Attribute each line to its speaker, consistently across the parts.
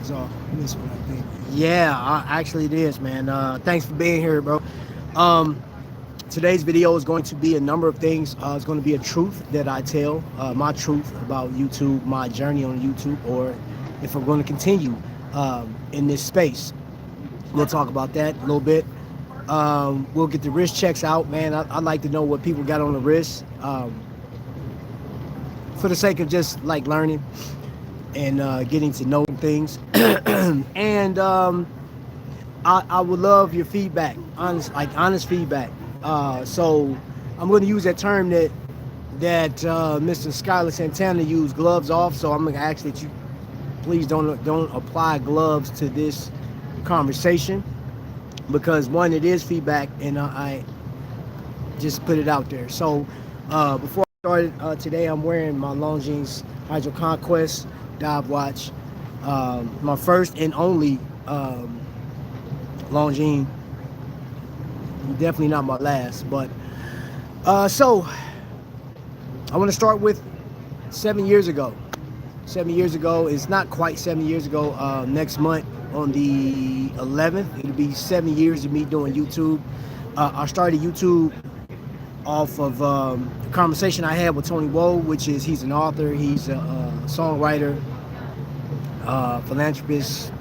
Speaker 1: gloves off. This one, I think.
Speaker 2: Yeah, actually it is, man. Thanks for being here, bro. Um, Today's video is going to be a number of things. It's going to be a truth that I tell, my truth about YouTube, my journey on YouTube, or if we're going to continue in this space. We'll talk about that a little bit. We'll get the wrist checks out, man. I'd like to know what people got on the wrist, for the sake of just like learning and getting to know things. And I would love your feedback, honest feedback. So I'm going to use that term that Mr. Skylar Santana used, gloves off. So I'm going to ask that you please don't apply gloves to this conversation, because one, it is feedback, and I just put it out there. So before I started today, I'm wearing my Longines Hydro Conquest dive watch, my first and only Longines. Definitely not my last, but so I want to start with 7 years ago. 7 years ago, it's not quite 7 years ago. Next month on the 11th, it'll be 7 years of me doing YouTube. I started YouTube off of a conversation I had with Tony Woe, which is he's an author, he's a songwriter, philanthropist,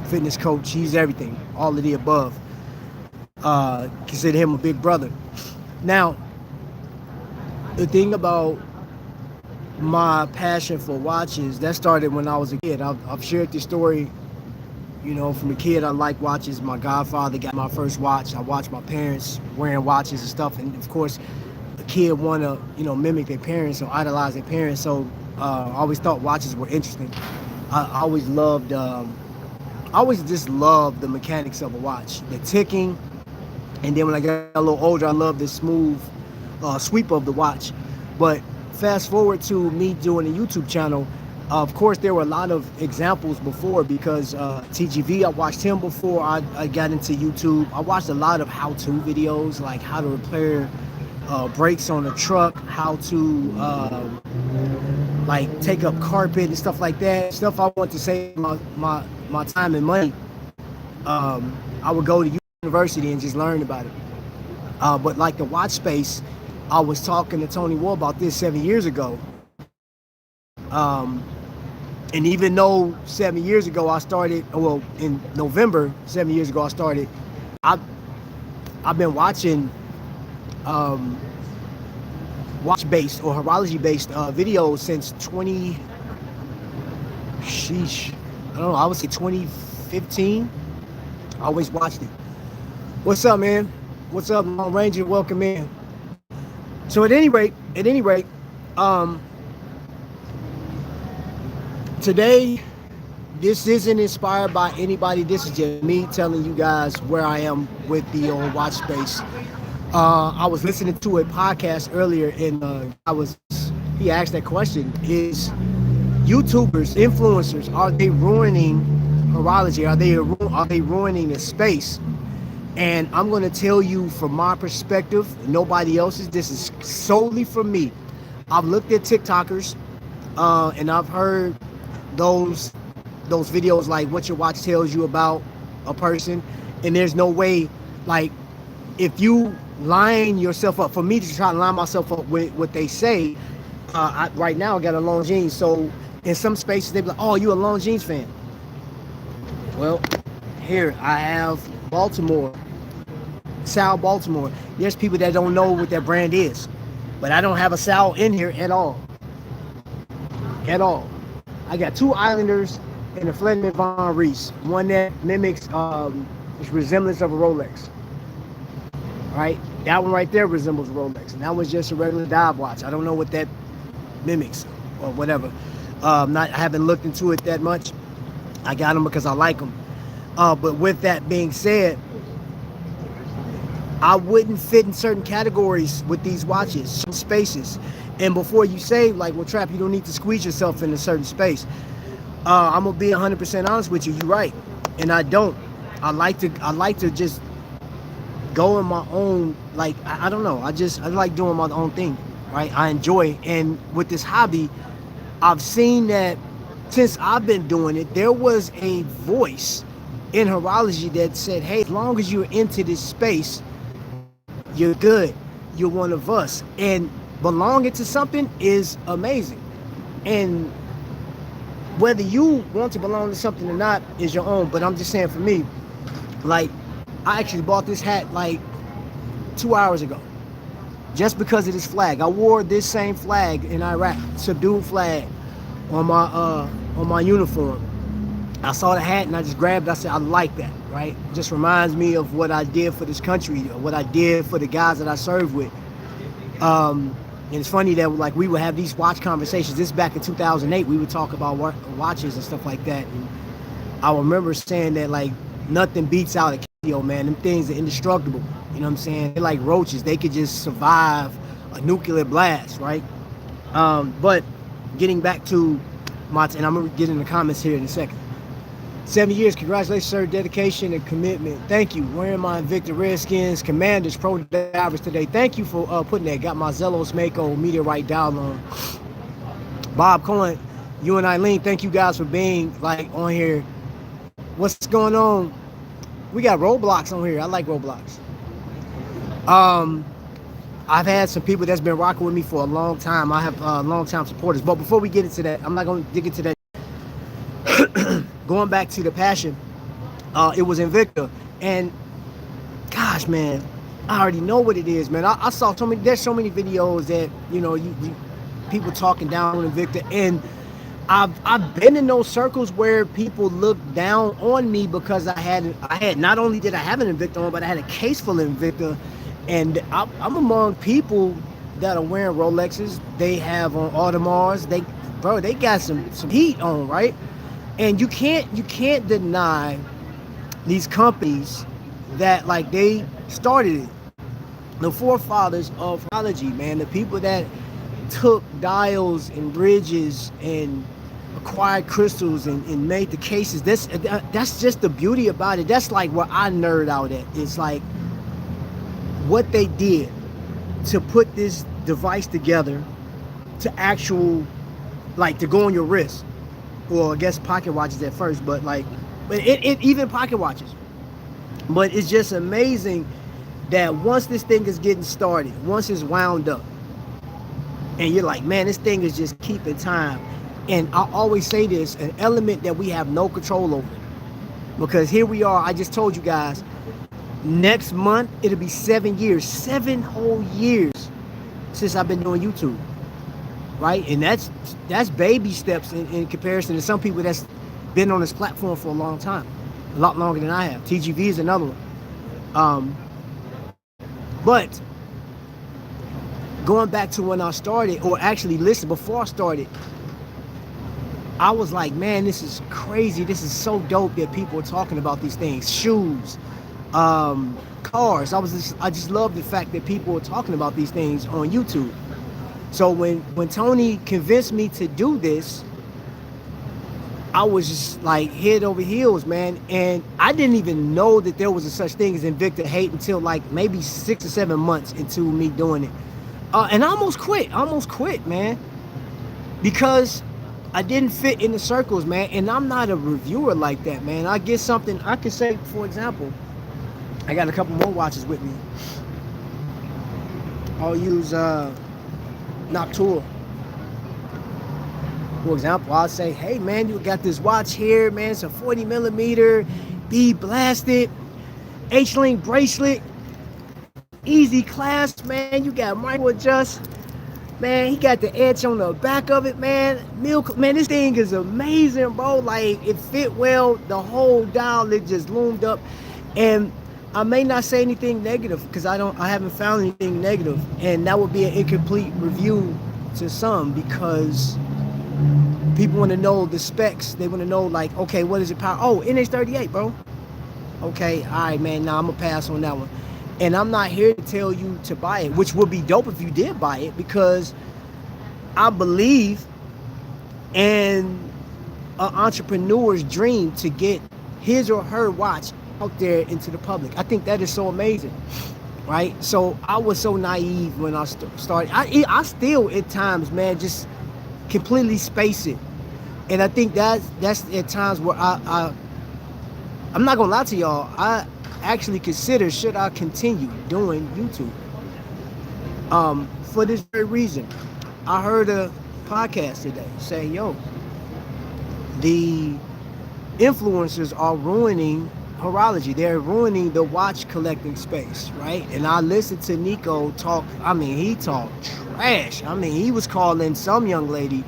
Speaker 2: fitness coach. He's everything, all of the above. Consider him a big brother. Now, the thing about my passion for watches, that started when I was a kid. I've shared this story, you know, from a kid. I like watches. My godfather got my first watch. I watched my parents wearing watches and stuff, and of course a kid want to, you know, mimic their parents or idolize their parents. So I always thought watches were interesting. I always loved I always just loved the mechanics of a watch, the ticking. And then when I got a little older, I loved the smooth sweep of the watch. But fast forward to me doing a YouTube channel, of course, there were a lot of examples before, because TGV, I watched him before I got into YouTube. I watched a lot of how-to videos, like how to repair brakes on a truck, how to like take up carpet and stuff like that. Stuff I want to save my time and money. I would go to university and just learn about it. But like the watch space, I was talking to Tony Woe about this 7 years ago. And even though 7 years ago I started, well, in November 7 years ago I started, I've been watching watch-based or horology-based videos since I don't know, I would say 2015. I always watched it. What's up, man? What's up, Long Ranger? Welcome in. So at any rate, today, this isn't inspired by anybody. This is just me telling you guys where I am with the old watch space. I was listening to a podcast earlier, and he asked that question: is YouTubers, influencers, are they ruining horology? Are they ruining the space? And I'm going to tell you from my perspective, nobody else's. This is solely from me. I've looked at TikTokers, and I've heard those videos like what your watch tells you about a person, and there's no way, like, if you line yourself up, for me to try to line myself up with what they say, right now I got a Longines, so in some spaces they be like, oh, you a Longines fan? Well, here I have Baltimore, Sal Baltimore. There's people that don't know what that brand is, but I don't have a Sal in here at all. At all. I got two Islanders and a Fletcher Von Reese. One that mimics its resemblance of a Rolex. Right? That one right there resembles a Rolex, and that was just a regular dive watch. I don't know what that mimics or whatever. I haven't looked into it that much. I got them because I like them. But with that being said, I wouldn't fit in certain categories with these watches, certain spaces. And before you say, like, well, Trap, you don't need to squeeze yourself in a certain space. I'm gonna be 100% honest with you. You're right, and I don't. I like to just go in my own, like, I don't know. I like doing my own thing, right? I enjoy it. And with this hobby, I've seen that since I've been doing it, there was a voice in horology that said, hey, as long as you're into this space, you're good. You're one of us. And belonging to something is amazing. And whether you want to belong to something or not is your own. But I'm just saying, for me, like, I actually bought this hat like 2 hours ago just because of this flag. I wore this same flag in Iraq, subdued flag, on my uniform. I saw the hat and I just grabbed it. I said, I like that, right? It just reminds me of what I did for this country, or what I did for the guys that I served with. And it's funny that, like, we would have these watch conversations. This back in 2008, we would talk about watches and stuff like that. And I remember saying that, like, nothing beats out a Casio, man. Them things are indestructible. You know what I'm saying? They're like roaches. They could just survive a nuclear blast, right? But getting back to and I'm gonna get in the comments here in a second. 7 years, congratulations, sir. Dedication and commitment. Thank you. Wearing my Invicta Redskins Commanders Pro Divers today. Thank you for putting that. Got my Zellos Mako meteorite dial on. Bob Cohen, you and Eileen, thank you guys for being like on here. What's going on? We got Roblox on here. I like Roblox. I've had some people that's been rocking with me for a long time. I have long time supporters. But before we get into that, I'm not going to dig into that. Going back to the passion, it was Invicta. And gosh, man, I already know what it is, man. I saw so many, there's so many videos that, you know, people talking down on Invicta. And I've been in those circles where people look down on me because I had not only did I have an Invicta on, but I had a case full of Invicta. And I'm among people that are wearing Rolexes. They have on Audemars. They got some heat on, right? And you can't deny these companies that, like, they started it. The forefathers of horology, man, the people that took dials and bridges and acquired crystals and made the cases. That's just the beauty about it. That's like what I nerd out at. It's like what they did to put this device together to actual, like, to go on your wrist. Well, I guess pocket watches at first, but it even pocket watches. But it's just amazing that once this thing is getting started, once it's wound up, and you're like, man, this thing is just keeping time. And I always say this, an element that we have no control over. Because here we are, I just told you guys, next month, it'll be 7 years, 7 whole years since I've been doing YouTube. Right? And that's baby steps in comparison to some people that's been on this platform for a long time, a lot longer than I have. TGV is another one. But going back to when I started, or actually listen, before I started, I was like, man, this is crazy. This is so dope that people are talking about these things. Shoes, cars. I just love the fact that people are talking about these things on YouTube. So when Tony convinced me to do this, I was just like head over heels, man. And I didn't even know that there was a such thing as Invicta hate until like maybe 6 or 7 months into me doing it. And I almost quit, man. Because I didn't fit in the circles, man. And I'm not a reviewer like that, man. I get something, I could say, for example, I got a couple more watches with me. I'll use Noctua. For example, I'll say, hey man, you got this watch here, man. It's a 40 millimeter, bead blasted, H-link bracelet, easy clasp, man. You got micro adjust, man. He got the edge on the back of it, man. Man, this thing is amazing, bro. Like, it fit well. The whole dial, it just loomed up. And I may not say anything negative because I haven't found anything negative, and that would be an incomplete review to some, because people want to know the specs. They want to know, like, okay, what is it power? Oh, NH38, bro. Okay, all right, man. Nah, I'm gonna pass on that one. And I'm not here to tell you to buy it, which would be dope if you did buy it, because I believe in an entrepreneur's dream to get his or her watch out there into the public. I think that is so amazing, right? So I was so naive when I started. I still at times, man, just completely space it. And I think that's at times where I'm not gonna lie to y'all. I actually consider, should I continue doing YouTube? For this very reason. I heard a podcast today saying, yo, the influencers are ruining horology. They're ruining the watch collecting space, right? And I listened to Nico talk. I mean, he talked trash. I mean, he was calling some young lady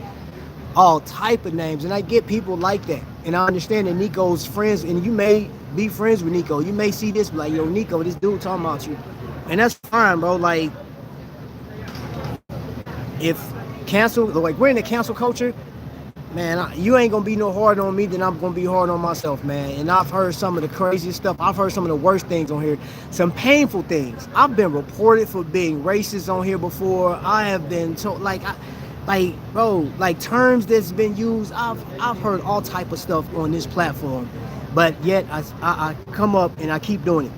Speaker 2: all type of names, and I get people like that, and I understand that Nico's friends, and you may be friends with Nico. You may see this like, yo, Nico, this dude talking about you, and that's fine, bro. Like, if cancel, like, we're in the cancel culture, man, you ain't gonna be no hard on me, then I'm gonna be hard on myself, man. And I've heard some of the craziest stuff. I've heard some of the worst things on here, some painful things. I've been reported for being racist on here before. I have been told, like, bro, like, terms that's been used. I've heard all type of stuff on this platform, but yet I come up and I keep doing it.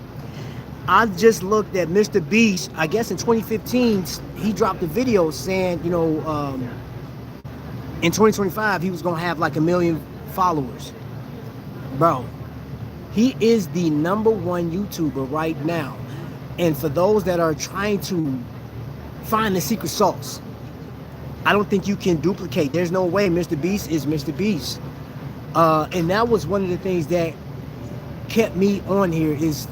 Speaker 2: I just looked at Mr. Beast. I guess in 2015 he dropped a video saying, you know, in 2025 he was gonna have like 1 million followers. Bro, he is the #1 YouTuber right now, and for those that are trying to find the secret sauce, I don't think you can duplicate. There's no way. Mr. Beast is Mr. Beast. And that was one of the things that kept me on here. Is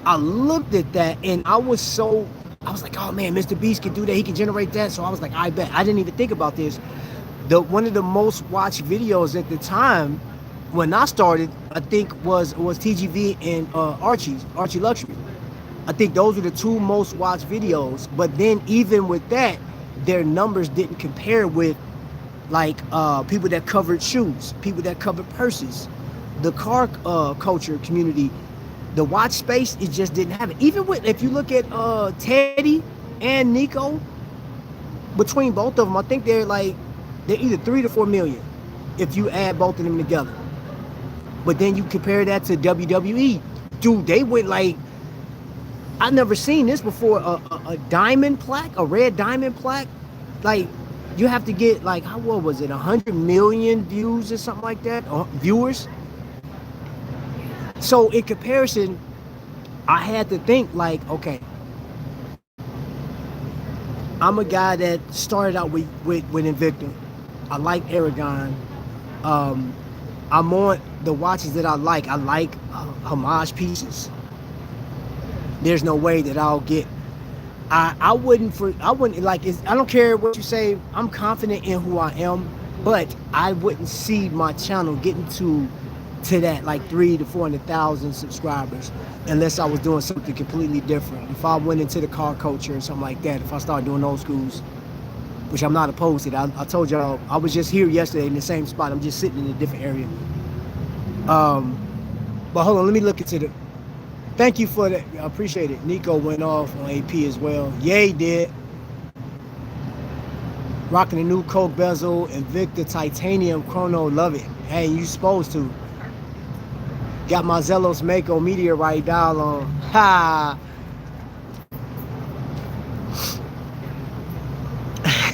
Speaker 2: I looked at that and I was like, oh man, Mr. Beast can do that. He can generate that. So I was like, I bet. I didn't even think about this. One of the most watched videos at the time when I started, I think was TGV and Archie Luxury. I think those were the 2 most watched videos. But then even with that, their numbers didn't compare with like people that covered shoes, people that covered purses, the car culture community. The watch space, it just didn't have it. Even with, if you look at Teddy and Nico, between both of them, I think they're either 3 to 4 million if you add both of them together. But then you compare that to WWE, dude, they went like, I've never seen this before. A diamond plaque, a red diamond plaque. Like, you have to get like, what was it, 100 million views or something like that, or viewers. So in comparison, I had to think like, okay, I'm a guy that started out with Invicta. I like Aragon. I'm on the watches that I like. I like homage pieces. There's no way that I'll get. I wouldn't like. I don't care what you say. I'm confident in who I am, but I wouldn't see my channel getting to that like 300,000 to 400,000 subscribers unless I was doing something completely different. If I went into the car culture or something like that, if I started doing old schools, which I'm not opposed to it. I told y'all I was just here yesterday in the same spot. I'm just sitting in a different area. But hold on, let me look into the. Thank you for that. I appreciate it. Nico went off on AP as well. Yay, did. Rocking the new Coke bezel, Invicta titanium chrono. Love it. Hey, you supposed to. Got my Zelos Mako meteorite dial on. Ha!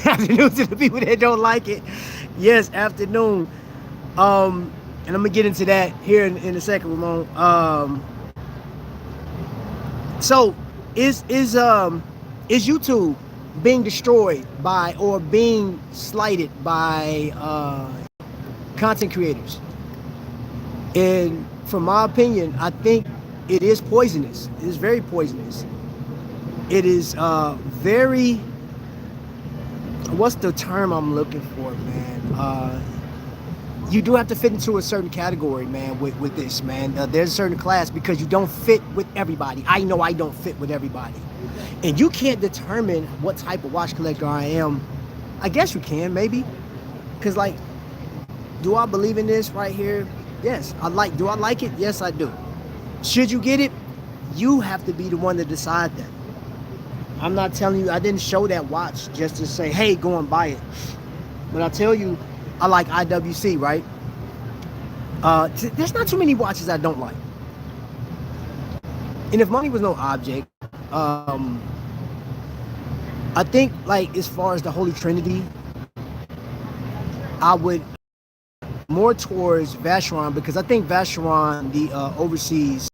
Speaker 2: Afternoon to the people that don't like it. Yes, afternoon. And I'm gonna get into that here in a second, Ramon. So is YouTube being destroyed by or being slighted by content creators? And from my opinion, I think it is poisonous. It is very poisonous. It is very, what's the term I'm looking for, man? You do have to fit into a certain category, man, with this, man. There's a certain class because you don't fit with everybody. I know I don't fit with everybody. And you can't determine what type of watch collector I am. I guess you can, maybe. Because, like, do I believe in this right here? Yes. Do I like it? Yes, I do. Should you get it? You have to be the one to decide that. I'm not telling you, I didn't show that watch just to say, hey, go and buy it. But I tell you, I like IWC, right? There's not too many watches I don't like. And if money was no object, I think, like, as far as the Holy Trinity, I would more towards Vacheron, because I think Vacheron, the overseas,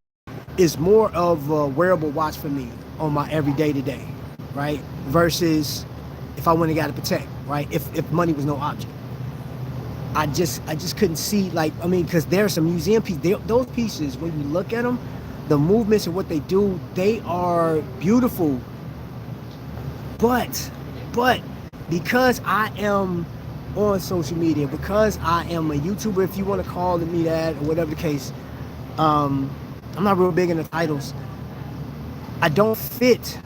Speaker 2: is more of a wearable watch for me on my everyday to day, right? Versus if I went and got a Patek, right? If money was no object. I just couldn't see, like, I mean, because there are some museum pieces. Those pieces, when you look at them, the movements and what they do, they are beautiful. But because I am on social media, because I am a YouTuber, if you want to call me that, or whatever the case, I'm not real big into titles. I don't fit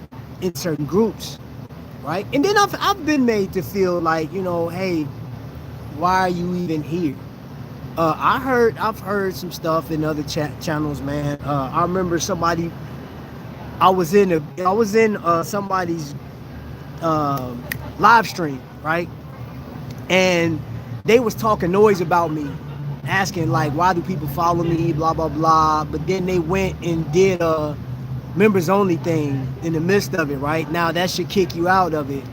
Speaker 2: in certain groups, right? And then I've been made to feel like, you know, hey, why are you even here? I've heard some stuff in other channels, man. I remember somebody, I was in somebody's live stream, right? And they was talking noise about me, asking like, why do people follow me, blah blah blah. But then they went and did a members only thing in the midst of it, right? Now that should kick you out of it,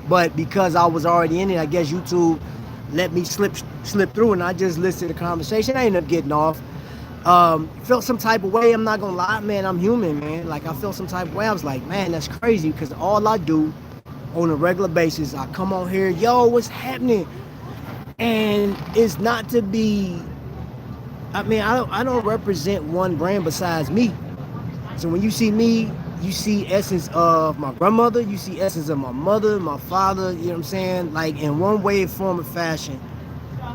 Speaker 2: but because I was already in it, I guess YouTube let me slip through, and I just listened to the conversation. I ended up getting off. Felt some type of way. I'm not gonna lie, man. I'm human, man. Like, I felt some type of way. I was like, man, that's crazy, because all I do on a regular basis, I come on here, yo, what's happening? And it's not to be, I mean, I don't represent one brand besides me. So when you see me, you see essence of my grandmother, you see essence of my mother, my father, you know what I'm saying? Like, in one way, form, or fashion,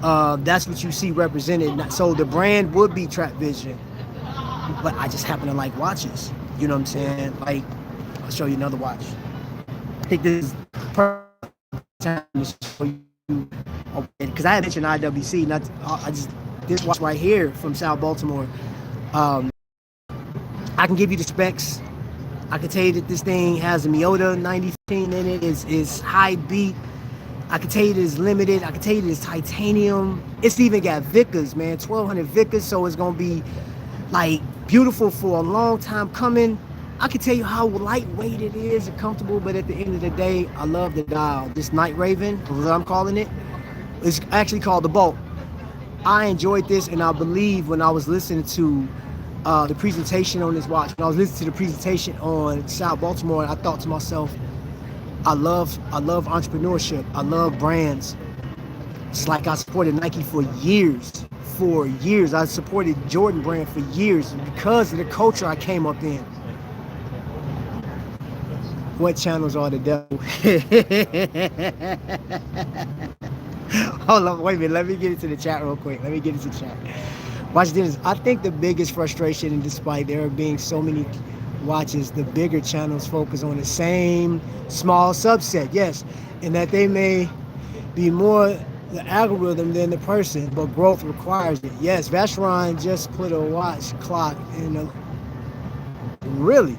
Speaker 2: that's what you see represented. So the brand would be Trapvision, but I just happen to like watches, you know what I'm saying? Like, I'll show you another watch. I think this is perfect time to show you, because I had mentioned IWC, this watch right here from South Baltimore. I can give you the specs. I can tell you that this thing has a Miyota 9015 in it. It's high beat. I can tell you that it's limited. I can tell you that it's titanium. It's even got Vickers, man, 1200 Vickers. So it's gonna be like beautiful for a long time coming. I can tell you how lightweight it is and comfortable, but at the end of the day, I love the dial. This Night Raven, is what I'm calling it. It's actually called the Bolt. I enjoyed this, and I believe when I was listening to the presentation on this watch, when I was listening to the presentation on South Baltimore, I thought to myself, I love entrepreneurship. I love brands. It's like I supported Nike for years. I supported Jordan brand for years because of the culture I came up in. What channels are the devil? Hold on, wait a minute. Let me get into the chat real quick. Watch this. I think the biggest frustration, and despite there being so many watches, the bigger channels focus on the same small subset, yes, and that they may be more the algorithm than the person, but growth requires it. Yes, Vacheron just put a watch clock in a, really?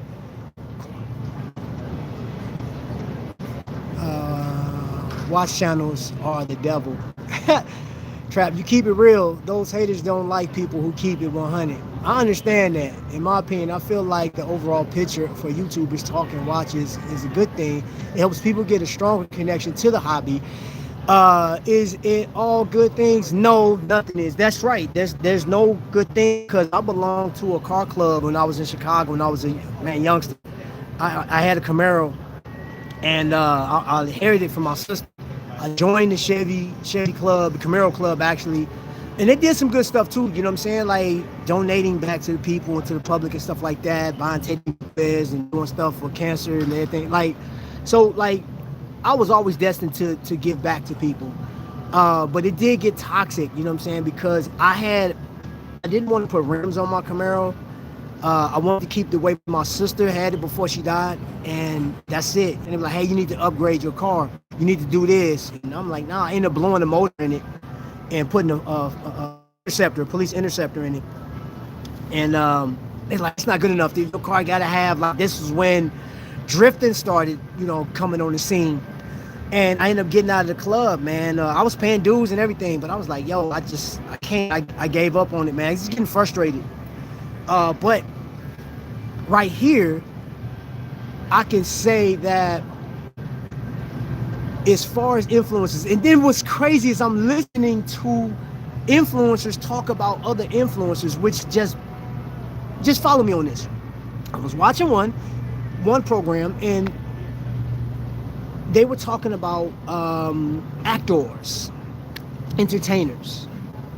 Speaker 2: Watch channels are the devil. Trap, you keep it real. Those haters don't like people who keep it 100. I understand that. In my opinion, I feel like the overall picture for YouTubers talking watches is a good thing. It helps people get a stronger connection to the hobby. Is it all good things? No, nothing is. That's right. There's no good thing, because I belonged to a car club when I was in Chicago, when I was a youngster. I had a Camaro, and I inherited it from my sister. I joined the Chevy club, the Camaro club actually, and they did some good stuff too, you know what I'm saying? Like donating back to the people and to the public and stuff like that, buying teddy bears and doing stuff for cancer and everything. Like, so like, I was always destined to give back to people. But it did get toxic, you know what I'm saying? Because I didn't want to put rims on my Camaro. I wanted to keep the way my sister had it before she died, and that's it. And they were like, hey, you need to upgrade your car. You need to do this. And I'm like, nah, I ended up blowing the motor in it and putting a police interceptor in it. And they're like, it's not good enough. Your car got to have, like, this is when drifting started, you know, coming on the scene. And I ended up getting out of the club, man. I was paying dues and everything, but I was like, yo, I can't. I gave up on it, man. I was getting frustrated. But right here, I can say that as far as influences, and then what's crazy is I'm listening to influencers talk about other influencers, which just follow me on this. I was watching one program, and they were talking about actors, entertainers,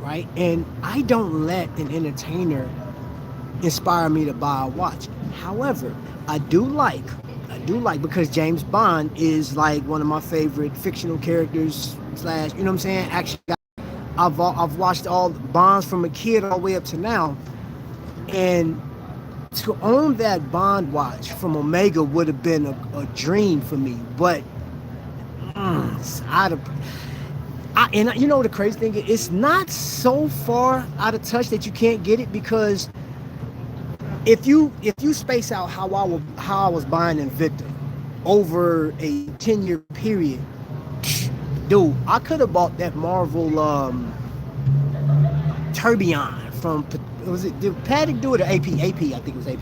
Speaker 2: right? And I don't let an entertainer inspire me to buy a watch. However, I do like because James Bond is like one of my favorite fictional characters slash, you know what I'm saying, action guy. I've watched all Bonds from a kid all the way up to now, and to own that Bond watch from Omega would have been a dream for me. But it's out of, and you know the crazy thing is, it's not so far out of touch that you can't get it, because if you space out how I was buying Invicta over a 10-year period, dude, I could have bought that Marvel Tourbillon from, was it, did Paddock do it or AP? I think it was AP.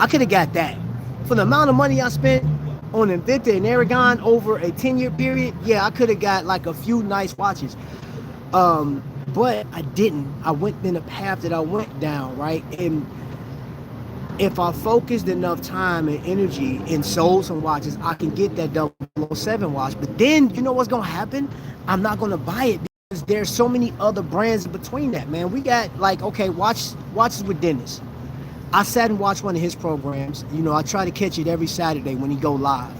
Speaker 2: I could have got that for the amount of money I spent on Invicta and Aragon over a 10-year period. Yeah, I could have got like a few nice watches, but I didn't. I went in the path that I went down, right? And if I focused enough time and energy and sold some watches, I can get that 007 watch. But then, you know what's going to happen? I'm not going to buy it, because there's so many other brands in between that, man. We got, like, okay, watches with Dennis. I sat and watched one of his programs. You know, I try to catch it every Saturday when he go live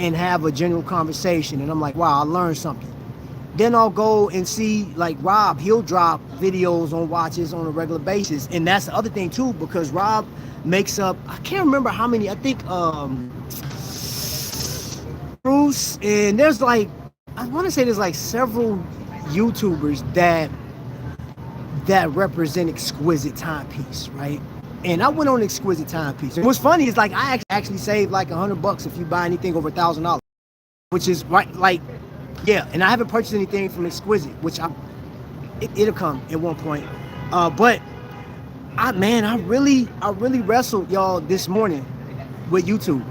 Speaker 2: and have a general conversation. And I'm like, wow, I learned something. Then I'll go and see, like, Rob. He'll drop videos on watches on a regular basis. And that's the other thing, too, because Rob makes up, I can't remember how many, I think Bruce, and there's like, I want to say there's like several YouTubers that represent exquisite timepiece, right? And I went on exquisite timepiece. And what's funny is, like, I actually saved like $100 if you buy anything over $1,000, which is right, like, yeah. And I haven't purchased anything from Exquisite, which it'll come at one point, but I really wrestled, y'all, this morning with YouTube.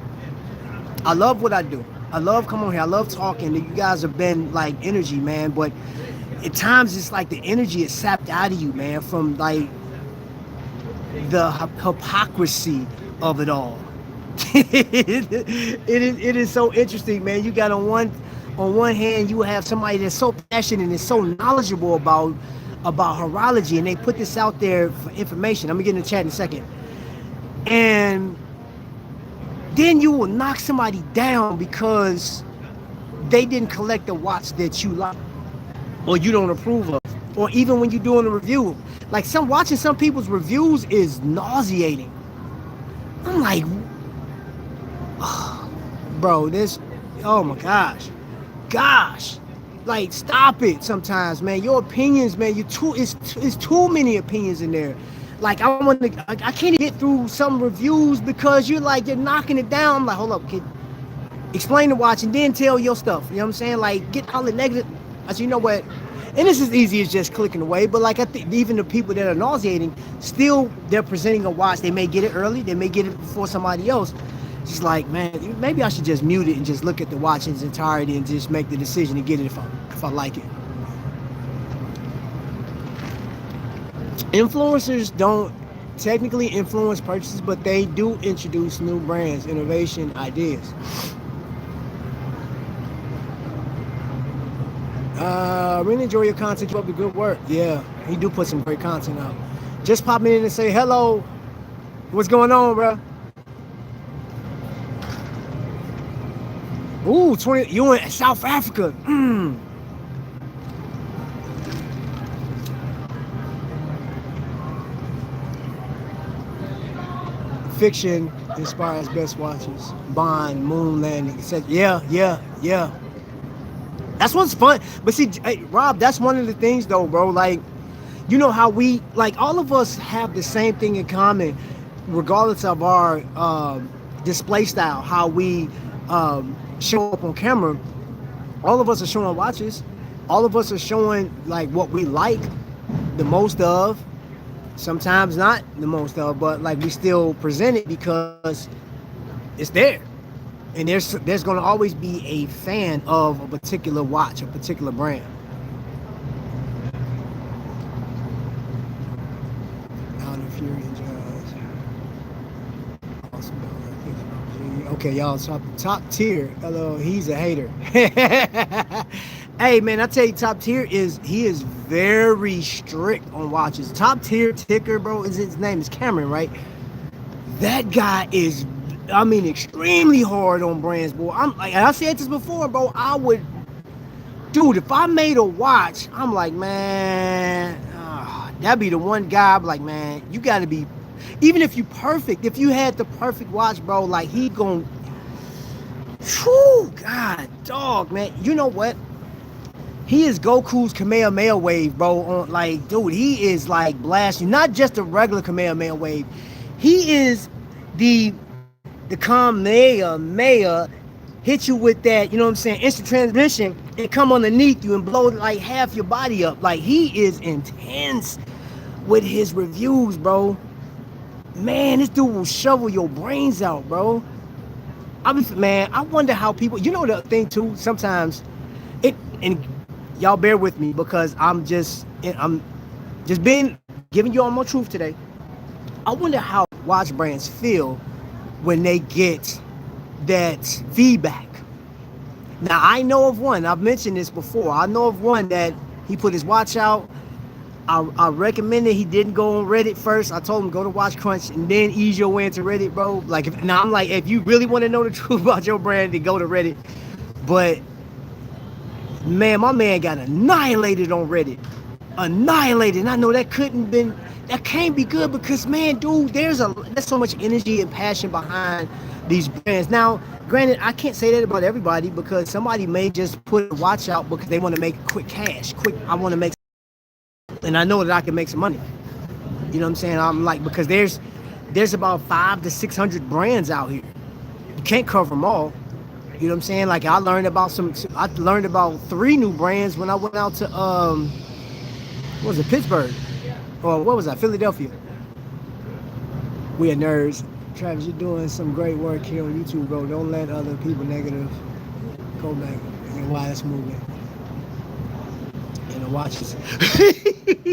Speaker 2: I love what I do. I love coming on here. I love talking. You guys have been like energy, man. But at times it's like the energy is sapped out of you, man, from like the hypocrisy of it all. It is so interesting, man. You got on one hand, you have somebody that's so passionate and so knowledgeable about horology, and they put this out there for information. I'm gonna get in the chat in a second. And then you will knock somebody down because they didn't collect the watch that you like or you don't approve of. Or even when you're doing a review, like, watching some people's reviews is nauseating. I'm like, oh, bro, oh my gosh. Like, stop it sometimes, man. Your opinions, man, it's too many opinions in there. Like, I can't get through some reviews because you're knocking it down. I'm like, hold up, kid. Explain the watch and then tell your stuff. You know what I'm saying? Like, get all the negative. I said, you know what? And it's as easy as just clicking away. But, like, I think even the people that are nauseating, still, they're presenting a watch. They may get it early. They may get it before somebody else. Just like, man, maybe I should just mute it and just look at the watch in its entirety and just make the decision to get it if I like it. Influencers don't technically influence purchases, but they do introduce new brands, innovation, ideas. Really enjoy your content. Keep up the good work. Yeah, he do put some great content out. Just pop in and say hello. What's going on, bro? Ooh, 20, you in South Africa. Fiction inspires best watches. Bond, moon landing, etc. Yeah. That's what's fun. But see, hey, Rob, that's one of the things though, bro. Like, you know how we, like, all of us have the same thing in common, regardless of our display style, how we show up on camera. All of us are showing watches. All of us are showing like what we like the most of. Sometimes not the most of, but like we still present it because it's there. And there's going to always be a fan of a particular watch, a particular brand. Fury and Jazz. Okay, y'all, top tier. Hello, he's a hater. Hey, man, I tell you, top tier he is very strict on watches. Top tier ticker, bro, his name is Cameron, right? That guy is, I mean, extremely hard on brands, boy. I'm like, I said this before, bro. Dude, if I made a watch, I'm like, man, that'd be the one guy. I'm like, man, you got to be. Even if you perfect, if you had the perfect watch, bro, like he gon' whew, God, dog, man. You know what? He is Goku's Kamehameha wave, bro. On like, dude, he is like blasting. Not just a regular Kamehameha wave. He is the Kamehameha hit you with that, you know what I'm saying, instant transmission and come underneath you and blow like half your body up. Like, he is intense with his reviews, bro. Man, this dude will shovel your brains out, bro. Man, I wonder how people, you know the thing too, sometimes, and y'all bear with me because I'm just giving you all more truth today. I wonder how watch brands feel when they get that feedback. Now, I know of one, I've mentioned this before, I know of one that he put his watch out. I recommended he didn't go on Reddit first. I told him go to Watch Crunch and then ease your way into Reddit, bro. Like, I'm like, if you really want to know the truth about your brand, then go to Reddit. But man, my man got annihilated on Reddit. Annihilated. And I know that can't be good because, man, dude, there's so much energy and passion behind these brands. Now, granted, I can't say that about everybody because somebody may just put a watch out because they want to make quick cash. I want to make, and I know that I can make some money. You know what I'm saying? I'm like, because there's about 500 to 600 brands out here. You can't cover them all. You know what I'm saying? Like, I learned about 3 new brands when I went out to what was it, Pittsburgh? Or what was that, Philadelphia? We are nerds. Travis, you're doing some great work here on YouTube, bro. Don't let other people negative go back and why it's moving. And the watches.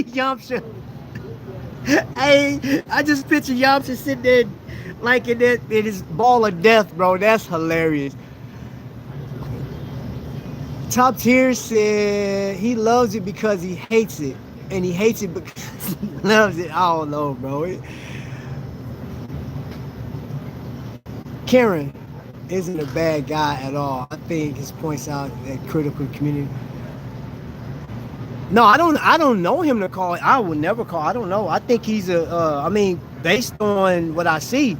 Speaker 2: Yamcha. Hey, I just picture Yamcha sitting there like in his ball of death, bro. That's hilarious. Top tier said he loves it because he hates it. And he hates it because he loves it. I don't know, bro. Karen isn't a bad guy at all. I think his points out that critical community. No, I don't know him to call. I would never call. I don't know. I think he's I mean, based on what I see.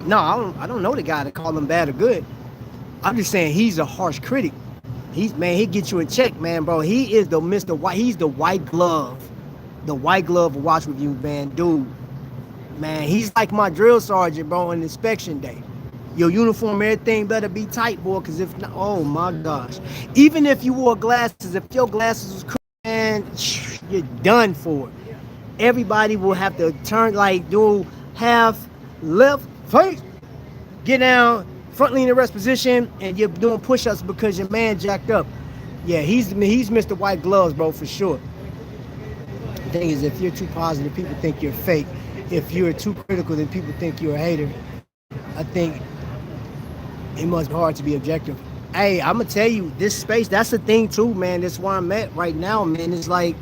Speaker 2: No, I don't know the guy to call him bad or good. I'm just saying he's a harsh critic. He gets you in check, man, bro. He is the Mr. White. He's the white glove of watch reviews, man, dude. Man, he's like my drill sergeant, bro, on inspection day. Your uniform, everything better be tight, boy, because if not, oh my gosh. Even if you wore glasses, if your glasses was crooked, man, you're done for. Everybody will have to turn, like, do half left face, get down, front lean in rest position, and you're doing push-ups because your man jacked up. Yeah, he's Mr. White Gloves, bro, for sure. The thing is, if you're too positive, people think you're fake. If you're too critical, then people think you're a hater. I think it must be hard to be objective. Hey, I'm gonna tell you, this space, that's the thing too, man. That's where I'm at right now, man. It's like,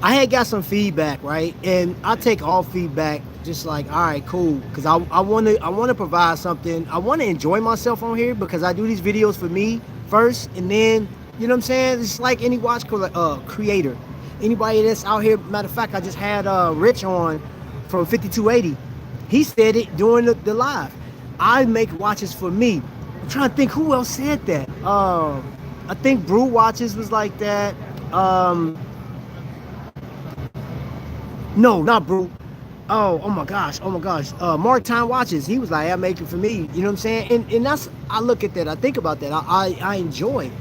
Speaker 2: I had got some feedback, right? And I take all feedback just like, all right, cool. Because I want to provide something. I want to enjoy myself on here because I do these videos for me first. And then, you know what I'm saying? It's like any watch creator. Anybody that's out here. Matter of fact, I just had Rich on from 5280. He said it during the live. I make watches for me. I'm trying to think who else said that. I think Brew Watches was like that. No, not Brew. Oh my gosh. Mark Time Watches. He was like, I make it for me. You know what I'm saying? And that's, I look at that. I think about that. I enjoy it.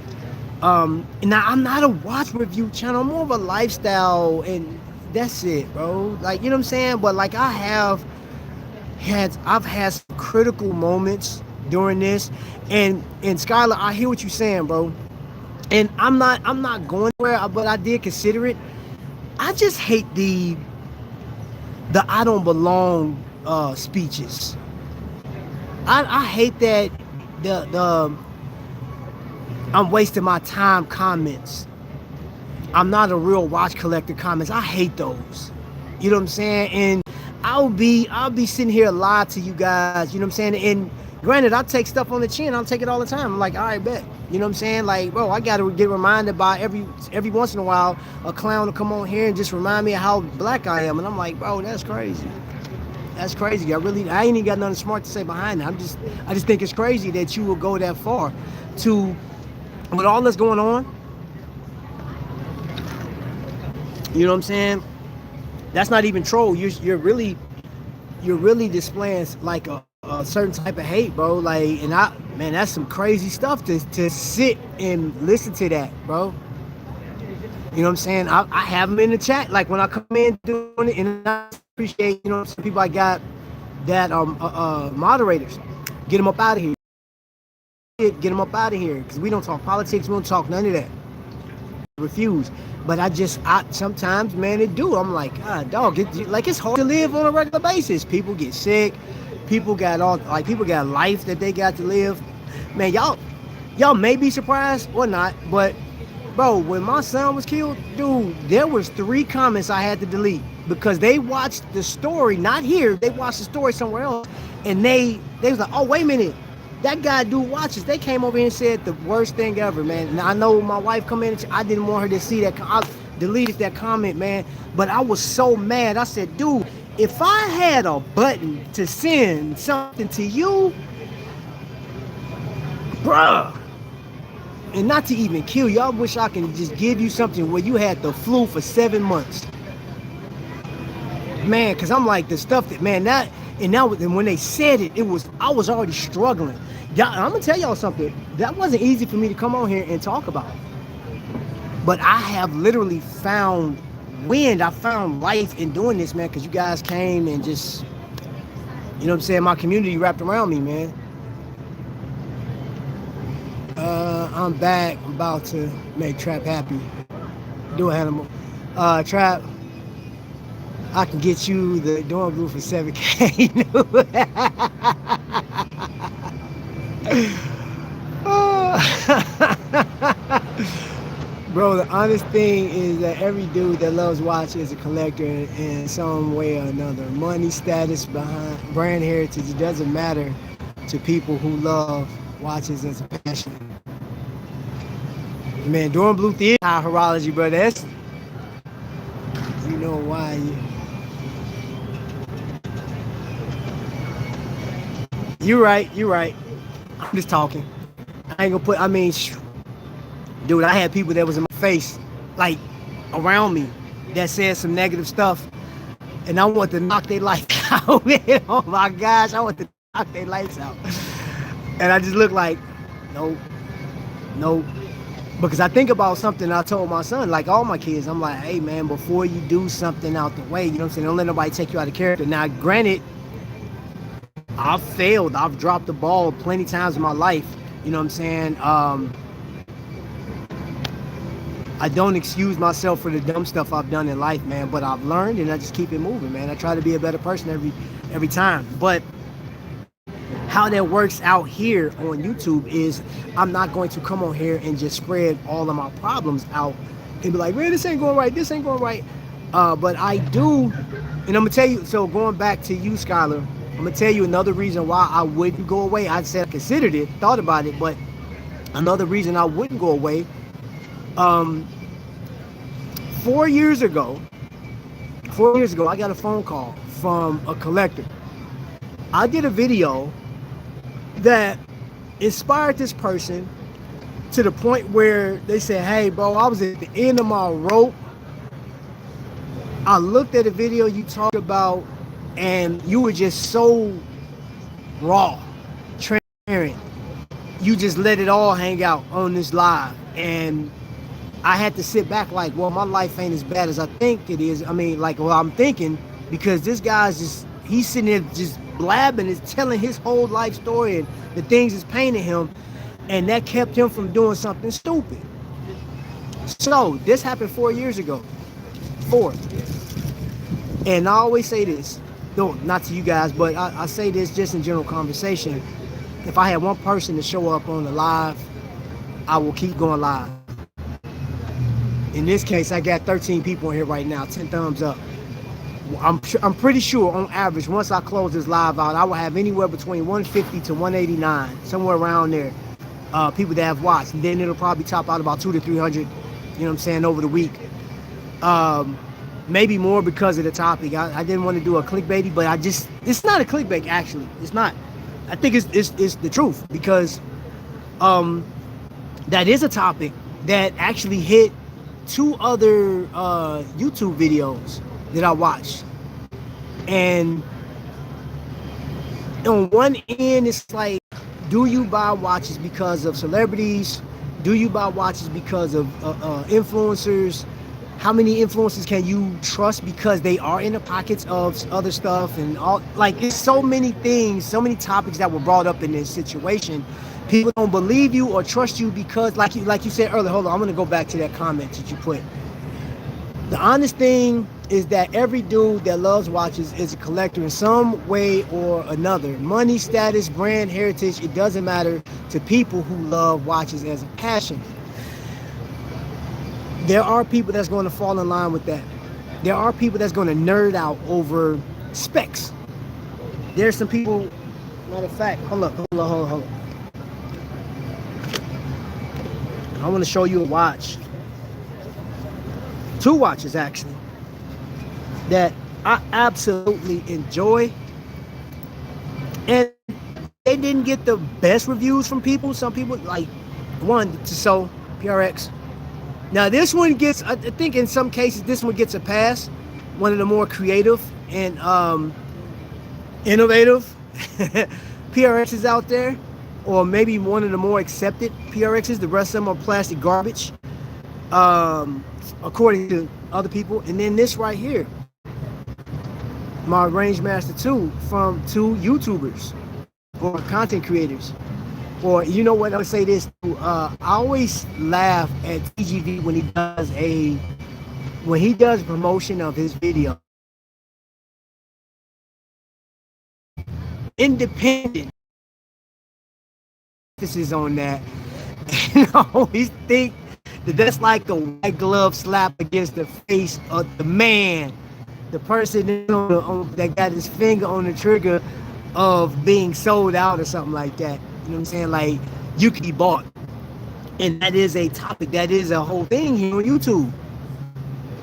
Speaker 2: And I'm not a watch review channel. I'm more of a lifestyle, and that's it, bro. Like, you know what I'm saying? But like, I've had some critical moments during this, and Skylar, I hear what you're saying, bro. And I'm not going anywhere, but I did consider it. I just hate the I don't belong speeches. I hate that the I'm wasting my time comments. I'm not a real watch collector comments. I hate those. You know what I'm saying? And I'll be sitting here lying to you guys, you know what I'm saying? And granted, I take stuff on the chin, I'll take it all the time. I'm like, all right, bet. You know what I'm saying? Like, bro, I gotta get reminded by every once in a while a clown to come on here and just remind me of how black I am. And I'm like, bro, that's crazy. That's crazy. I ain't even got nothing smart to say behind it. I just think it's crazy that you will go that far to, with all that's going on, you know what I'm saying? That's not even troll. You're really displaying like a certain type of hate, bro. Like, and man, that's some crazy stuff to sit and listen to that, bro. You know what I'm saying? I have them in the chat, like when I come in doing it, and I appreciate, you know, some people I got that moderators. Get them up out of here. Get them up out of here, because we don't talk politics. We don't talk none of that. Refuse. But I sometimes, man, it do. I'm like, God, dog, it's hard to live on a regular basis. People get sick. People got life that they got to live. Man, y'all may be surprised or not, but bro, when my son was killed, dude, there was 3 comments I had to delete because they watched the story, not here. They watched the story somewhere else, and they was like, oh, wait a minute. That guy do watches. They came over here and said the worst thing ever, man. Now, I know my wife come in and I didn't want her to see that. I deleted that comment, man. But I was so mad. I said, dude, if I had a button to send something to you, bruh, and not to even kill you, I wish I can just give you something where you had the flu for 7 months. Man, because I'm like, the stuff that, man, and when they said it, I was already struggling. I'm gonna tell y'all something. That wasn't easy for me to come on here and talk about. But I have literally found wind. I found life in doing this, man, because you guys came and just, you know what I'm saying, my community wrapped around me, man. I'm back. I'm about to make Trap happy. Do an animal. Trap, I can get you the dorm blue for 7K. Bro, the honest thing is that every dude that loves watch is a collector in some way or another. Money, status, behind brand heritage, it doesn't matter to people who love watches as a passion. Man, Dorm Blue Theater, Horology, bro, that's, you know why. You're right. I'm just talking. I ain't gonna dude, I had people that was in my face, like, around me, that said some negative stuff, and I want to knock their lights out. Oh my gosh, I want to knock their lights out. And I just look like, nope. Because I think about something I told my son, like all my kids, I'm like, hey man, before you do something out the way, you know what I'm saying, don't let nobody take you out of character. Now, granted, I've failed. I've dropped the ball plenty times in my life. You know what I'm saying? I don't excuse myself for the dumb stuff I've done in life, man, but I've learned and I just keep it moving, man. I try to be a better person every time. But how that works out here on YouTube is I'm not going to come on here and just spread all of my problems out and be like, man, this ain't going right, this ain't going right. But I do, and I'm gonna tell you, so going back to you, Skylar, I'm gonna tell you another reason why I wouldn't go away. I said I considered it, thought about it, but another reason I wouldn't go away. 4 years ago, I got a phone call from a collector. I did a video that inspired this person to the point where they said, hey bro, I was at the end of my rope. I looked at a video you talked about and you were just so raw, transparent. You just let it all hang out on this live. And I had to sit back like, well, my life ain't as bad as I think it is. I mean, like, well, I'm thinking, because this guy's just, he's sitting there just blabbing, is telling his whole life story and the things that's painting him. And that kept him from doing something stupid. So this happened 4 years ago. And I always say this, no, not to you guys, but I say this just in general conversation. If I had one person to show up on the live, I will keep going live. In this case, I got 13 people in here right now, 10 thumbs up. I'm pretty sure on average, once I close this live out, I will have anywhere between 150 to 189, somewhere around there, people that have watched. And then it'll probably top out about 200 to 300, you know what I'm saying, over the week. Maybe more because of the topic. I didn't want to do a clickbaity, but it's not a clickbait, actually. It's not. I think it's the truth, because that is a topic that actually hit 2 other YouTube videos that I watched. And on one end, it's like, do you buy watches because of celebrities? Do you buy watches because of influencers? How many influencers can you trust because they are in the pockets of other stuff and all? Like, it's so many things, so many topics that were brought up in this situation. People don't believe you or trust you because, like you said earlier, hold on, I'm gonna go back to that comment that you put. The honest thing is that every dude that loves watches is a collector in some way or another. Money, status, brand, heritage, it doesn't matter to people who love watches as a passion. There are people that's going to fall in line with that. There are people that's going to nerd out over specs. There's some people, matter of fact, hold up. I want to show you a watch. 2 watches, actually, that I absolutely enjoy. And they didn't get the best reviews from people. Some people, like one, Tissot PRX. Now this one gets, I think in some cases, this one gets a pass. One of the more creative and innovative PRXs out there, or maybe one of the more accepted PRXs. The rest of them are plastic garbage, according to other people. And then this right here, my Rangemaster 2 from 2 YouTubers or content creators. Or, you know what, I'll say this too. I always laugh at TGV when he does promotion of his video. Independent emphasis on that. And I always think that that's like a white glove slap against the face of the man, the person that got his finger on the trigger of being sold out or something like that. You know what I'm saying? Like, you can be bought. And that is a topic. That is a whole thing here on YouTube.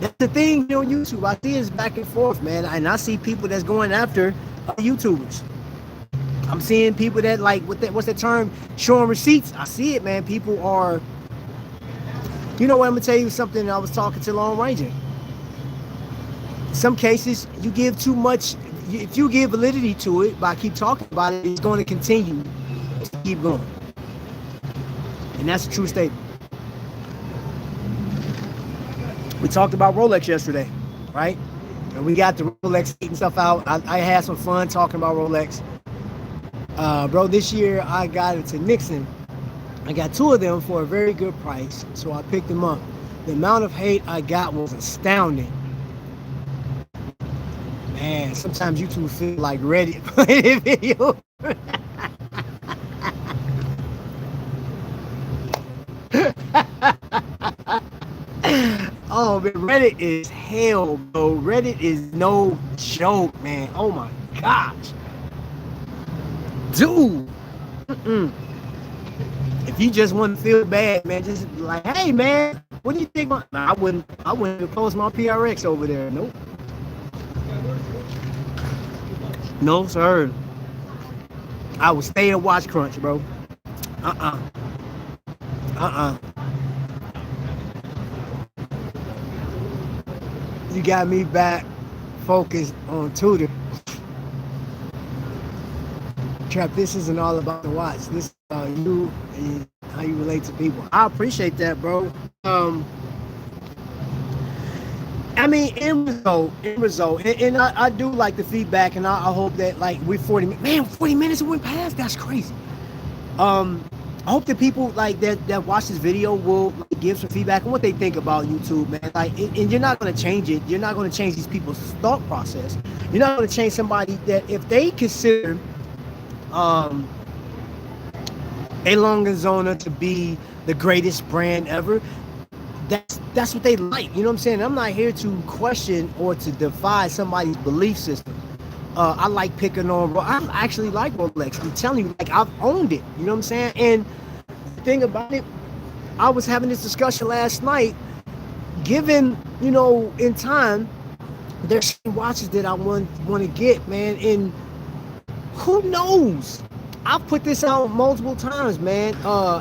Speaker 2: That's the thing here on YouTube. I see it's back and forth, man. And I see people that's going after YouTubers. I'm seeing people that, like, what's that term? Showing receipts. I see it, man. People are, you know what, I'm going to tell you something. I was talking to Lone Ranger. In some cases, you give too much. If you give validity to it by keep talking about it, it's going to continue to keep going. And that's a true statement. We talked about Rolex yesterday, right? And we got the Rolex eating stuff out. I had some fun talking about Rolex. Bro, this year I got it to Nixon. I got 2 of them for a very good price, so I picked them up. The amount of hate I got was astounding. Man, sometimes YouTube feel like Reddit playing video. Oh man, Reddit is hell, bro. Reddit is no joke, man. Oh my gosh, dude. If you just want to feel bad, man, just like, hey man, what do you think? I wouldn't post my PRX over there. Nope. No sir. I would stay and watch Crunch, bro. You got me back focused on tutor. Trap, this isn't all about the watch. This is you and how you relate to people. I appreciate that, bro. I mean, end result. And I do like the feedback, and I hope that, like, we're 40 minutes. Man, 40 minutes went past. That's crazy. I hope that people like that watch this video will like, give some feedback on what they think about YouTube, man. Like, and you're not going to change it. You're not going to change these people's thought process. You're not going to change somebody that if they consider um, a Longazona to be the greatest brand ever, that's what they like. You know what I'm saying? I'm not here to question or to defy somebody's belief system. I like picking on. I actually like Rolex. I'm telling you, like I've owned it. You know what I'm saying? And the thing about it, I was having this discussion last night. Given, you know, in time, there's some watches that I want to get, man. And who knows? I've put this out multiple times, man.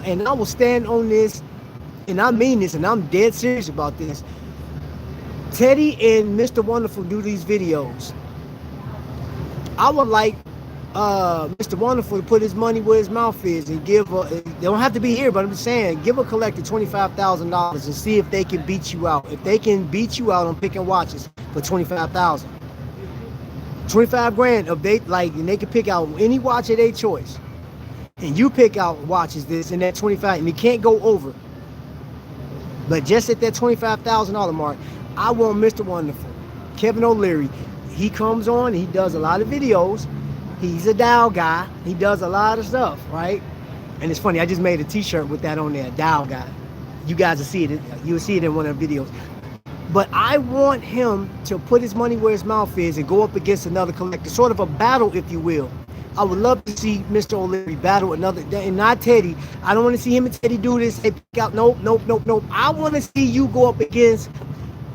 Speaker 2: And I will stand on this, and I mean this, and I'm dead serious about this. Teddy and Mr. Wonderful do these videos. I would like Mr. Wonderful to put his money where his mouth is and give they don't have to be here, but I'm just saying, give a collector $25,000 and see if they can beat you out. If they can beat you out on picking watches for $25,000, 25 grand of they like, and they can pick out any watch of their choice, and you pick out watches this and that 25, and you can't go over. But just at that $25,000 mark, I want Mr. Wonderful, Kevin O'Leary. He comes on, he does a lot of videos. He's a Dow guy. He does a lot of stuff, right? And it's funny, I just made a t-shirt with that on there, Dow guy. You guys will see it. You'll see it in one of the videos. But I want him to put his money where his mouth is and go up against another collector, sort of a battle, if you will. I would love to see Mr. O'Leary battle another, and not Teddy. I don't want to see him and Teddy do this. They pick out, nope. I want to see you go up against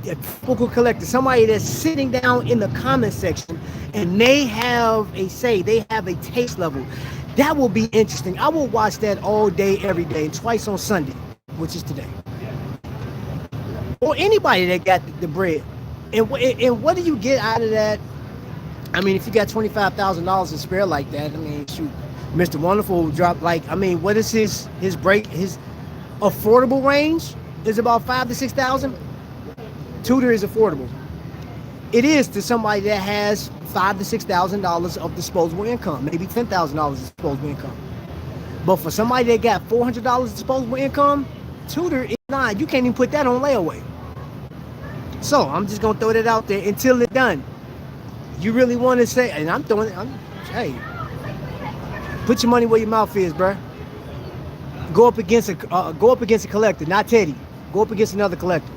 Speaker 2: a typical collector, somebody that's sitting down in the comment section and they have a say, they have a taste level. That will be interesting. I will watch that all day, every day, and twice on Sunday, which is today. Or anybody that got the bread. And what do you get out of that? I mean, if you got $25,000 to spare like that, I mean, shoot, Mr. Wonderful will drop like, I mean, what is his affordable range is about $5,000 to $6,000. Tudor is affordable. It is to somebody that has $5,000 to $6,000 of disposable income, maybe $10,000 of disposable income. But for somebody that got $400 disposable income, Tudor is not. You can't even put that on layaway. So I'm just gonna throw that out there until it's done. You really want to say, and I'm throwing it. Hey, put your money where your mouth is, bruh. Go up against a collector, not Teddy. Go up against another collector.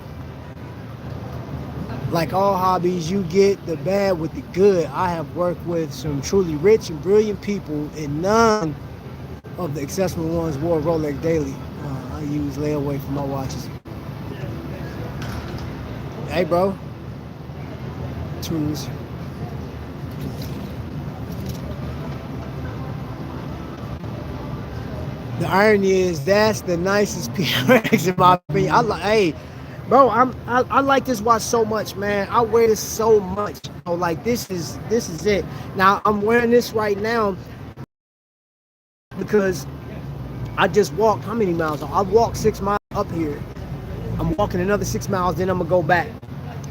Speaker 2: Like all hobbies, you get the bad with the good. I have worked with some truly rich and brilliant people, and none of the accessible ones wore Rolex daily. I use layaway for my watches. Hey, bro. Tools. The irony is that's the nicest PRX in my opinion. Hey, bro, I like this watch so much, man. I wear this so much. Oh, like this is it. Now I'm wearing this right now because I just walked how many miles? I walked 6 miles up here. I'm walking another 6 miles, then I'm gonna go back.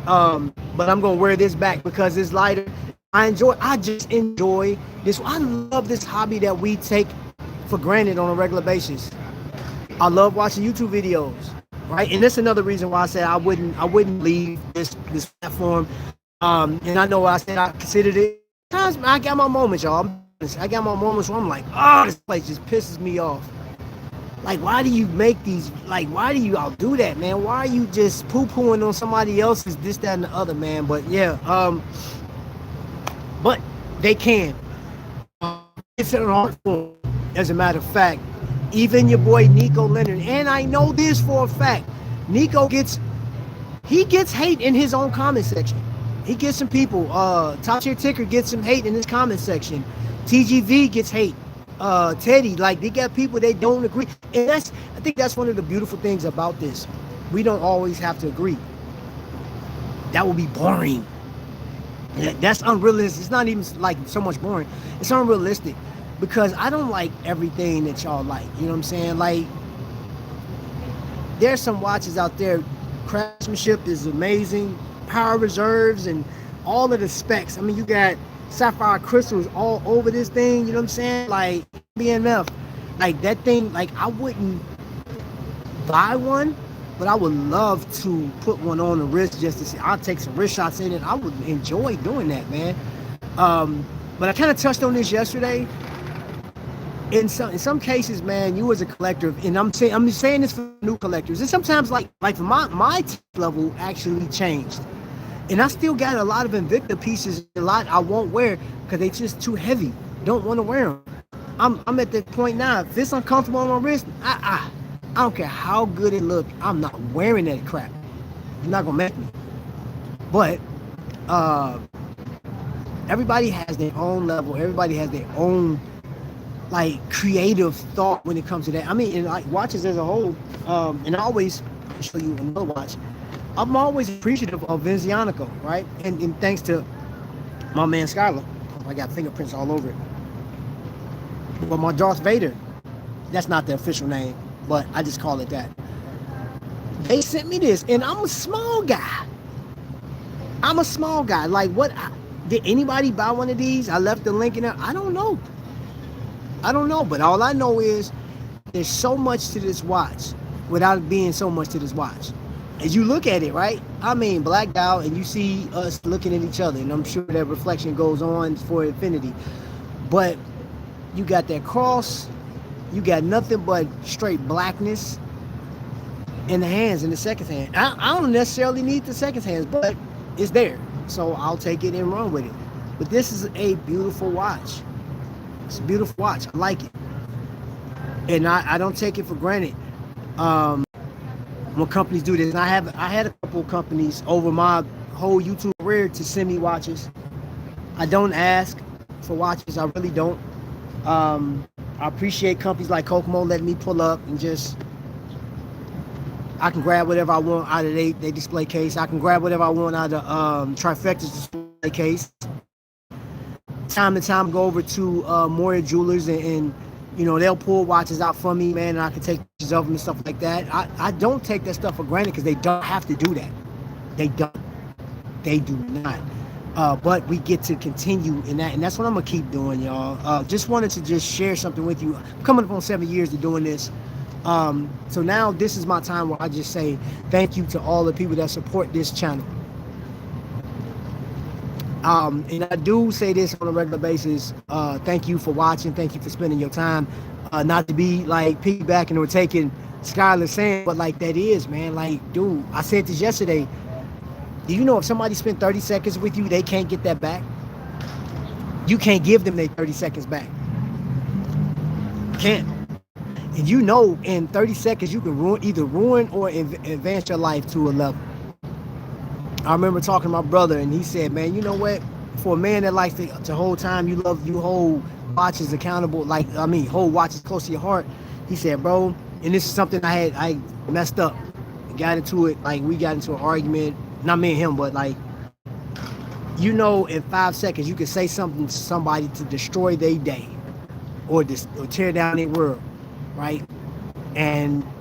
Speaker 2: But I'm gonna wear this back because it's lighter. I just enjoy this. I love this hobby that we take for granted on a regular basis. I love watching YouTube videos. Right, and that's another reason why I said I wouldn't leave this platform. And I know I said I considered it. Sometimes I got my moments, y'all. I got my moments where I'm like, oh, this place just pisses me off. Like, why do you make these? Like, why do you all do that, man? Why are you just poo-pooing on somebody else's this, that, and the other, man? But yeah, but they can. It's an art form, as a matter of fact. Even your boy Nico Leonard, and I know this for a fact, Nico gets hate in his own comment section. He gets some people. Top Tier Ticker gets some hate in his comment section. TGV gets hate. Teddy, like they got people they don't agree, and I think that's one of the beautiful things about this. We don't always have to agree. That would be boring. That's unrealistic. It's not even like so much boring. It's unrealistic. Because I don't like everything that y'all like. You know what I'm saying? Like, there's some watches out there. Craftsmanship is amazing. Power reserves and all of the specs. I mean, you got sapphire crystals all over this thing. You know what I'm saying? Like, BMF. Like that thing, like I wouldn't buy one, but I would love to put one on the wrist just to see. I'll take some wrist shots in it. I would enjoy doing that, man. But I kind of touched on this yesterday. In some cases, man, you as a collector, and I'm saying this for new collectors, and sometimes like for my level actually changed, and I still got a lot of Invicta pieces, a lot I won't wear because they just too heavy. Don't want to wear them. I'm at that point now. If it's uncomfortable on my wrist, I don't care how good it look. I'm not wearing that crap. You're not gonna make me. But everybody has their own level. Everybody has their own like creative thought when it comes to that. I mean, and like watches as a whole, and I always show you another watch. I'm always appreciative of Vincianico, right? And thanks to my man Skylar, I got fingerprints all over it. But my Darth Vader, that's not the official name, but I just call it that. They sent me this, and I'm a small guy. Like, what? Did anybody buy one of these? I left the link in there. I don't know, but all I know is there's so much to this watch without it being so much to this watch. As you look at it, right? I mean, blacked out, and you see us looking at each other, and I'm sure that reflection goes on for infinity. But you got that cross, you got nothing but straight blackness in the hands, in the second hand. I don't necessarily need the second hands, but it's there. So I'll take it and run with it. But this is a beautiful watch. It's a beautiful watch. I like it. And I don't take it for granted. When companies do this, and I had a couple of companies over my whole YouTube career to send me watches. I don't ask for watches. I really don't. I appreciate companies like Kokomo letting me pull up and just, I can grab whatever I want out of their display case. I can grab whatever I want out of Trifecta's display case. Time to time, go over to Moria Jewelers and you know, they'll pull watches out for me, man, and I can take pictures of them and stuff like that. I don't take that stuff for granted because they don't have to do that. They don't. They do not. But we get to continue in that, and that's what I'm gonna keep doing, y'all. Just wanted to just share something with you. I'm coming up on 7 years of doing this. So now this is my time where I just say thank you to all the people that support this channel. And I do say this on a regular basis. Thank you for watching. Thank you for spending your time. Not to be like piggybacking or taking Skylar saying, but like that is, man. Like, dude, I said this yesterday. Do you know if somebody spent 30 seconds with you, they can't get that back? You can't give them their 30 seconds back. Can't. And you know, in 30 seconds, you can either ruin or advance your life to a level. I remember talking to my brother, and he said, man, you know what? For a man that likes to hold time, you hold watches accountable, hold watches close to your heart. He said, bro, and this is something I messed up. Got into it, like we got into an argument, not me and him, but like, you know, in 5 seconds, you can say something to somebody to destroy their day or tear down their world, right?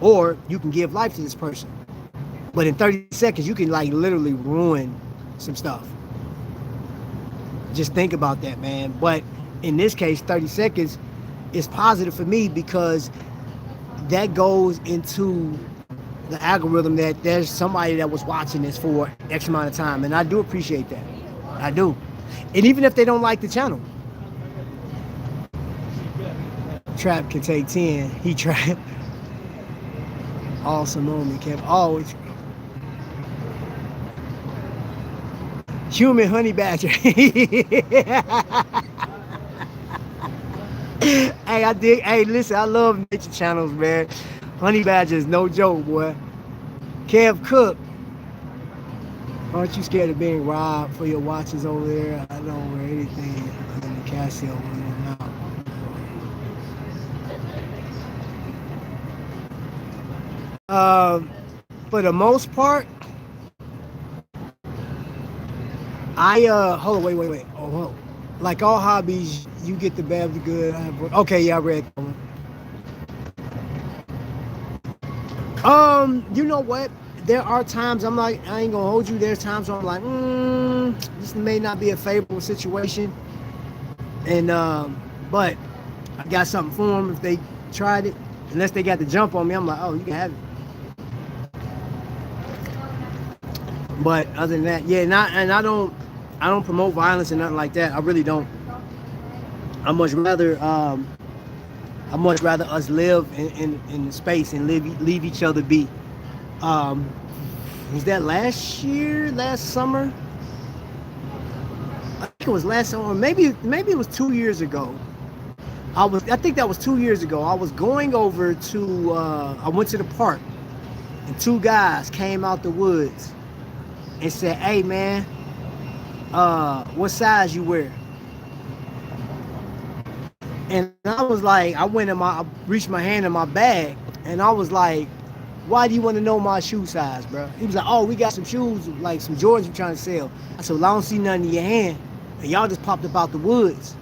Speaker 2: Or you can give life to this person. But in 30 seconds, you can like literally ruin some stuff. Just think about that, man. But in this case, 30 seconds is positive for me because that goes into the algorithm that there's somebody that was watching this for X amount of time. And I do appreciate that. I do. And even if they don't like the channel. Trap can take 10. He trapped. Awesome moment, Kev. Always. Human honey badger. Hey, listen, I love nature channels, man. Honey badger is no joke, boy. Kev Cook. Aren't you scared of being robbed for your watches over there? I don't wear anything in the Casio when I'm out. For the most part, hold on, wait. Oh, hold on. Like all hobbies, you get the bad, the good. Okay, yeah, I read. You know what? There are times I ain't gonna hold you. There's times where I'm like, this may not be a favorable situation. And but I got something for them. If they tried it. Unless they got the jump on me, I'm like, oh, you can have it. But other than that, yeah, I don't promote violence and nothing like that. I really don't. I much rather us live in space and leave each other be. Was that last summer? I think it was last summer, or maybe it was 2 years ago. I think that was 2 years ago. I was going over to I went to the park, and two guys came out the woods and said, "Hey man, what size you wear?" And I was like, I reached my hand in my bag, and I was like, "Why do you want to know my shoe size, bro?" He was like, "Oh, we got some shoes, like some Jordans we're trying to sell." I said, "Well, I don't see nothing in your hand, and y'all just popped up out the woods."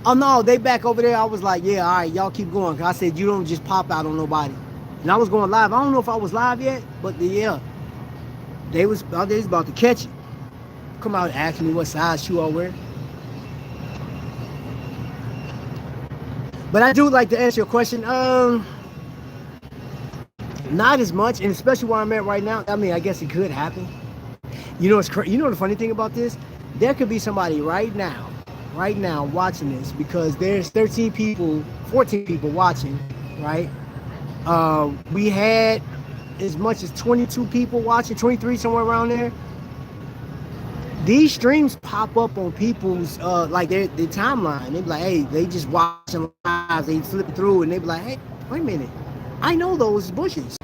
Speaker 2: "Oh no, they back over there." I was like, "Yeah, all right, y'all keep going." I said, "You don't just pop out on nobody." And I was going live. I don't know if I was live yet, but yeah, they was about to catch it. Come out and ask me what size shoe I wear. But I do like to answer your question. Not as much, and especially where I'm at right now. I mean, I guess it could happen. You know, you know the funny thing about this? There could be somebody right now watching this, because there's 14 people watching, right? We had as much as 22 people watching, 23, somewhere around there. These streams pop up on people's like their timeline. They be like, hey, they just watching live, they flip it through, and they be like, hey, wait a minute, I know those bushes.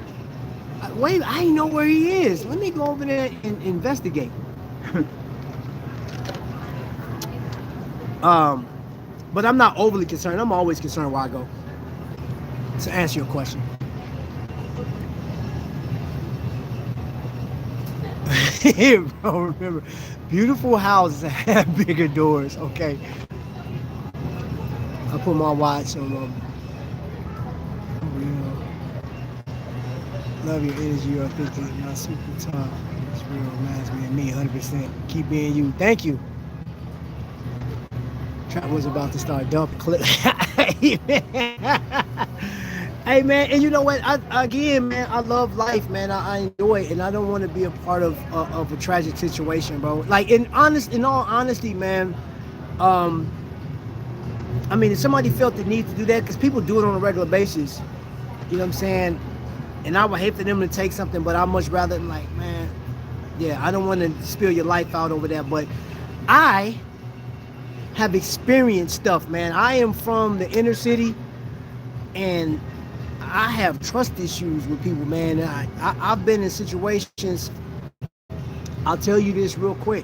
Speaker 2: Wait, I know where he is. Let me go over there and investigate. But I'm not overly concerned. I'm always concerned where I go. To answer your question. Bro, remember, beautiful houses have bigger doors. Okay. I put my watch on. Love your energy, your authentic, not super tough. It's real, reminds me of me 100%. Keep being you. Thank you. Trap was about to start dump clip. Hey man, and you know what? Again, man, I love life, man. I enjoy it, and I don't want to be a part of a tragic situation, bro. Like in all honesty, man. I mean, if somebody felt the need to do that, because people do it on a regular basis, you know what I'm saying? And I would hate for them to take something, but I'd much rather, like, man, yeah, I don't want to spill your life out over that, but I have experienced stuff, man. I am from the inner city, and I have trust issues with people, man. I've been in situations. I'll tell you this real quick.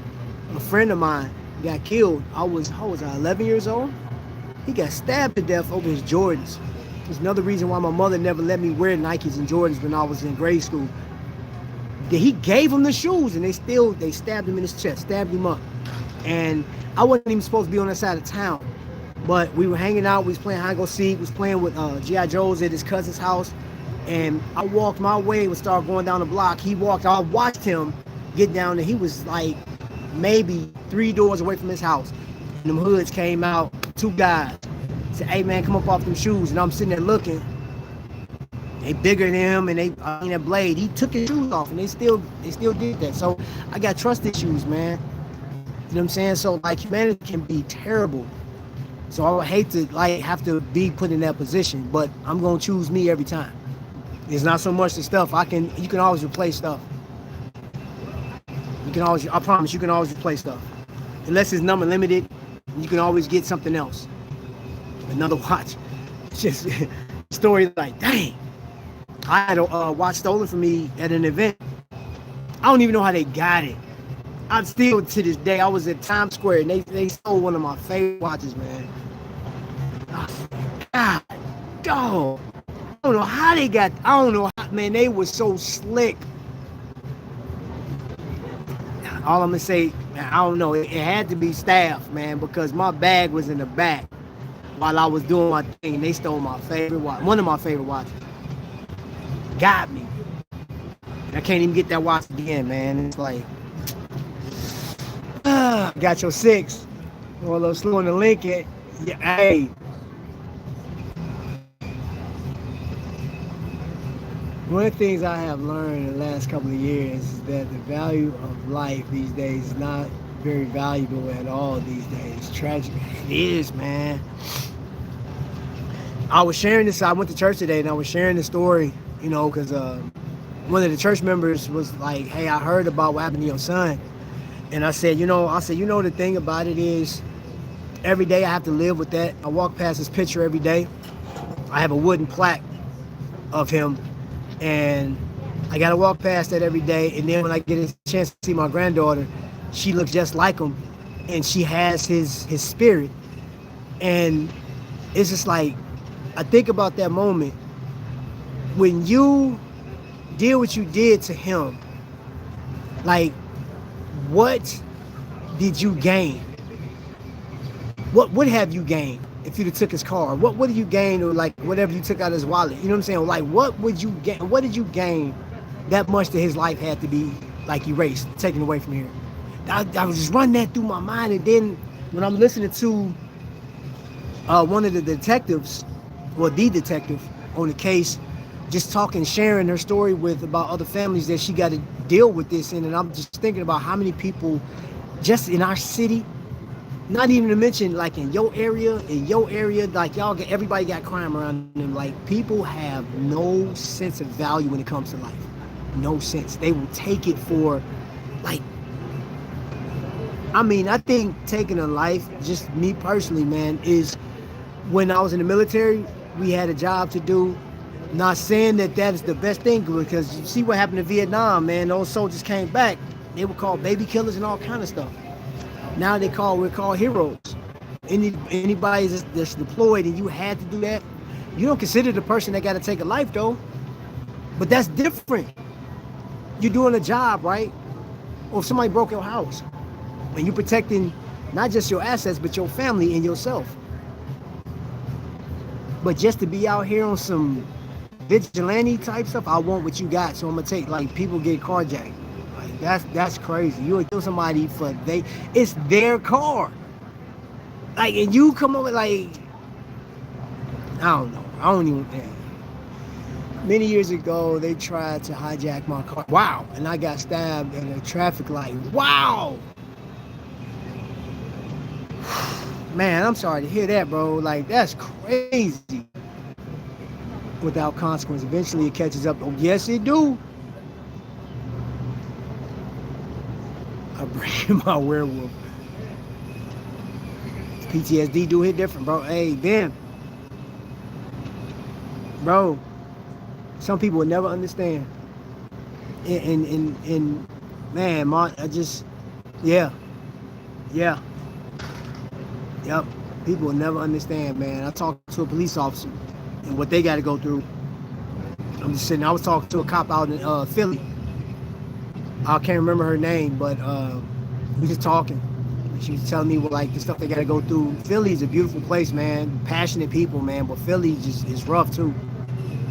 Speaker 2: A friend of mine got killed. I was 11 years old. He got stabbed to death over his Jordans. There's another reason why my mother never let me wear Nikes and Jordans when I was in grade school. He gave him the shoes, and they stabbed him in his chest, stabbed him up. And I wasn't even supposed to be on that side of town. But we were hanging out, we was playing hide and go seek, was playing with G.I. Joes at his cousin's house. And I walked my way, would start going down the block. He walked, I watched him get down, and he was like maybe 3 doors away from his house. And them hoods came out, 2 guys. Said, hey man, come up off them shoes. And I'm sitting there looking. They bigger than him, and that blade. He took his shoes off, and they still did that. So I got trust issues, man. You know what I'm saying? So like, humanity can be terrible. So I would hate to like have to be put in that position, but I'm gonna choose me every time. It's not so much the stuff. You can always replace stuff. I promise you can always replace stuff. Unless it's number limited, you can always get something else. Another watch. It's just story like, dang. I had a watch stolen from me at an event. I don't even know how they got it. I'm still, to this day, I was at Times Square, and they stole one of my favorite watches, man. Oh, God, dog. I don't know how they got, man, they were so slick. All I'm gonna say, man, I don't know, it had to be staff, man, because my bag was in the back while I was doing my thing, and they stole my favorite watch, one of my favorite watches. Got me. I can't even get that watch again, man. It's like, got your 6. Or a little slow on the Lincoln. Yeah, hey. One of the things I have learned in the last couple of years is that the value of life these days is not very valuable at all these days. Tragic. It is, man. I was sharing this. I went to church today and I was sharing the story, you know, because one of the church members was like, "Hey, I heard about what happened to your son." And I said, the thing about it is every day I have to live with that. I walk past his picture every day. I have a wooden plaque of him, and I got to walk past that every day. And then when I get a chance to see my granddaughter, she looks just like him, and she has his spirit. And it's just like, I think about that moment when you did what you did to him. Like, what did you gain? What would have you gained if you'd have took his car? What would you gain, or like whatever you took out of his wallet? You know what I'm saying? Like, what would you gain? What did you gain that much that his life had to be like erased, taken away from here? I was just running that through my mind, and then when I'm listening to one of the detectives, or the detective on the case, just talking, sharing her story about other families that she got to deal with this in, and I'm just thinking about how many people just in our city, not even to mention like in your area, like everybody got crime around them. Like, people have no sense of value when it comes to life. No sense. They will take it for, like, I think taking a life, just me personally, man, is when I was in the military, we had a job to do. Not saying that is the best thing, because you see what happened in Vietnam, man. Those soldiers came back. They were called baby killers and all kind of stuff. Now we're called heroes. Anybody that's deployed and you had to do that, you don't consider the person that got to take a life, though. But that's different. You're doing a job, right? Or if somebody broke your house, and you're protecting not just your assets, but your family and yourself. But just to be out here on some vigilante type stuff, I want what you got, so I'm gonna take, like, people get carjacked. Like, that's crazy. You would kill somebody it's their car. Like, and you come over, like, I don't know. I don't even. Many years ago, they tried to hijack my car. Wow. And I got stabbed at a traffic light. Wow. Man, I'm sorry to hear that, bro. Like, that's crazy. Without consequence. Eventually it catches up. Oh, yes, it do. I bring my werewolf. PTSD do hit different, bro. Hey, Ben. Bro, some people would never understand. And man, yeah. Yep. People will never understand, man. I talked to a police officer and what they got to go through. I was talking to a cop out in Philly. I can't remember her name, but we just talking. She was telling me like the stuff they got to go through. Philly is a beautiful place, man. Passionate people, man. But Philly just is rough too.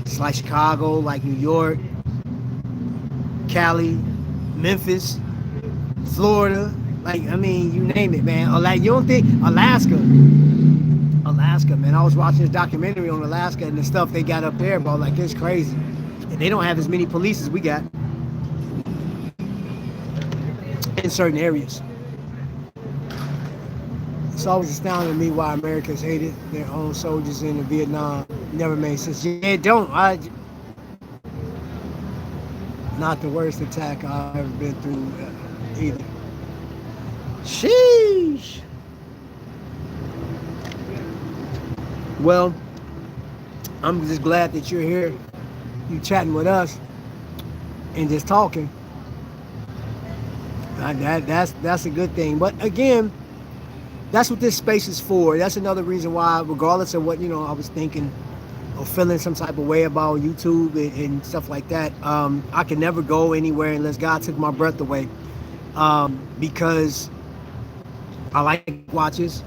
Speaker 2: It's like Chicago, like New York, Cali, Memphis, Florida. Like, I mean, you name it, man. Or like, you don't think Alaska, man. I was watching this documentary on Alaska and the stuff they got up there, bro. Like, it's crazy. And they don't have as many police as we got in certain areas. It's always astounding to me why Americans hated their own soldiers in Vietnam. Never made sense. Yeah, it don't. Not the worst attack I've ever been through either. Sheesh. Well, I'm just glad that you're here. You chatting with us and just talking. That's a good thing. But again, that's what this space is for. That's another reason why, regardless of what, I was thinking or feeling some type of way about YouTube and stuff like that, I can never go anywhere unless God took my breath away. Because I like watches.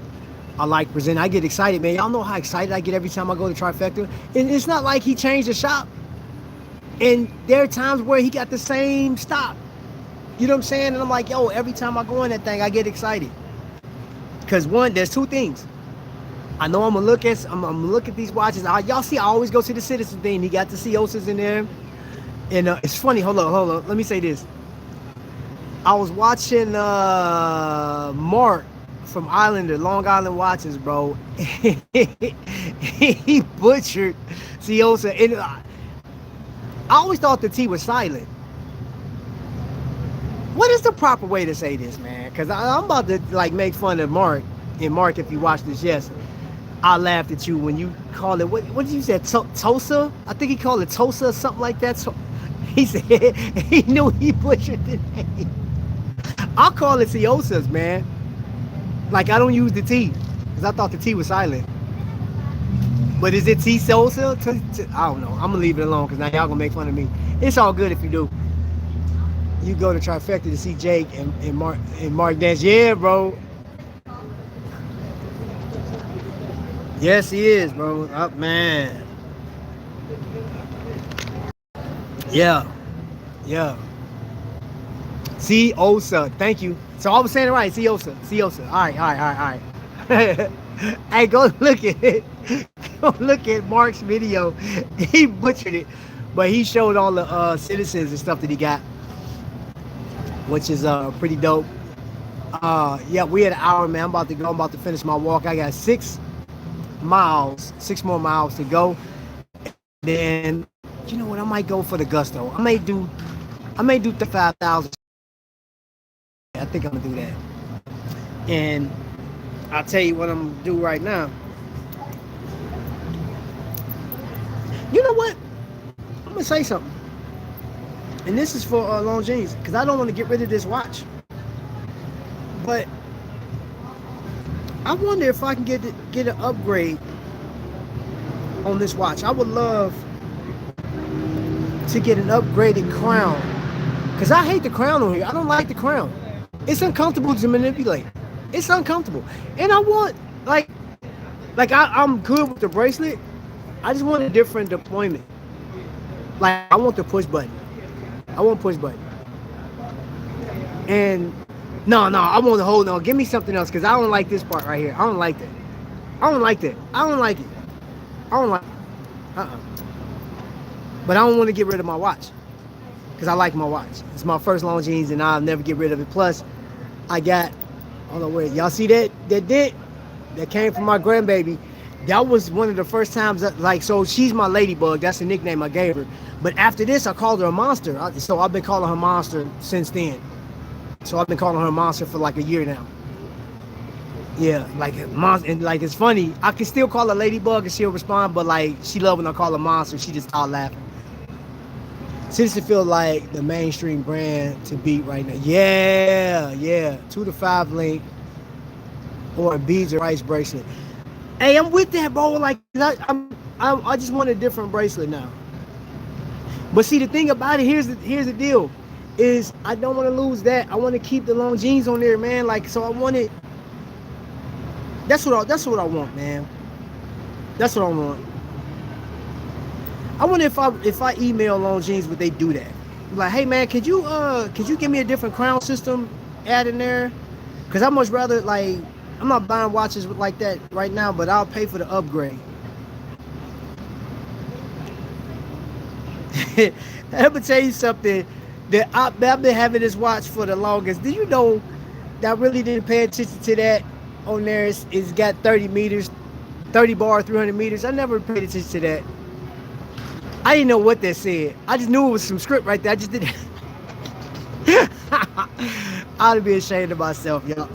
Speaker 2: I like presenting. I get excited, man. Y'all know how excited I get every time I go to Trifecta. And it's not like he changed the shop. And there are times where he got the same stock. You know what I'm saying? And I'm like, yo, every time I go in that thing, I get excited. Because one, there's two things. I know I'm gonna look at these watches. Y'all see, I always go to the Citizen thing. He got the Ciosas in there. And it's funny. Hold on. Let me say this. I was watching Mark from Islander, Long Island Watches, bro. He butchered Ciosa. And I always thought the T was silent. What is the proper way to say this, man? Because I'm about to like make fun of Mark. And Mark, if you watch this, yes, I laughed at you when you call it. What did you say? Tosa? I think he called it Tosa, something like that. So he said he knew he butchered the name. I'll call it Ciosas, man. Like I don't use the T because I thought the T was silent. But is it T Sosa? I don't know. I'm gonna leave it alone because now y'all gonna make fun of me. It's all good if you do. You go to Trifecta to see Jake and Mark dance. Yeah, bro. Yes, he is, bro. Up, man. Yeah. Ciosa. Thank you. So I was saying it right. Ciosa. All right. Hey, go look at it. Go look at Mark's video. He butchered it, but he showed all the citizens and stuff that he got, which is pretty dope. Yeah, we had an hour, man. I'm about to finish my walk. I got 6 more miles to go. Then, you know what? I might go for the gusto. I may do 35,000. I think I'm gonna do that. And I'll tell you what I'm gonna do right now. You know what? I'm gonna say something. And this is for Longines, because I don't want to get rid of this watch. But I wonder if I can get an upgrade on this watch. I would love to get an upgraded crown, because I hate the crown on here. I don't like the crown. It's uncomfortable to manipulate. It's uncomfortable. And I want, I'm good with the bracelet. I just want a different deployment. Like, I want the push button. And no, I want to hold on. Give me something else, because I don't like this part right here. I don't like that. I don't like it. But I don't want to get rid of my watch, because I like my watch. It's my first Longines, and I'll never get rid of it. Plus, I got, hold on, wait, y'all see that dent that came from my grandbaby? That was one of the first times so she's my ladybug. That's the nickname I gave her. But after this, I called her a monster. So I've been calling her monster since then. So I've been calling her a monster for like a year now. Yeah, like a monster. And like, it's funny, I can still call her ladybug and she'll respond, but like, she love when I call her monster. She just start laughing. Since it feels like the mainstream brand to beat right now. Yeah. 2 to 5 link or a beads or ice bracelet. Hey, I'm with that, bro. Like, I just want a different bracelet now. But see, the thing about it, here's the deal, is I don't want to lose that. I want to keep the Longines on there, man. Like, so I want it. That's what I want, man. That's what I want. I wonder if I email Longines, would they do that? Like, hey man, could you give me a different crown system add in there? Because I much rather, like, I'm not buying watches like that right now, but I'll pay for the upgrade. I'm gonna tell you something, that I've been having this watch for the longest. Do you know that I really didn't pay attention to that on there? It's got 30 meters, 30 bar, 300 meters. I never paid attention to that. I didn't know what that said. I just knew it was some script right there. I just didn't. I'd be ashamed of myself, y'all.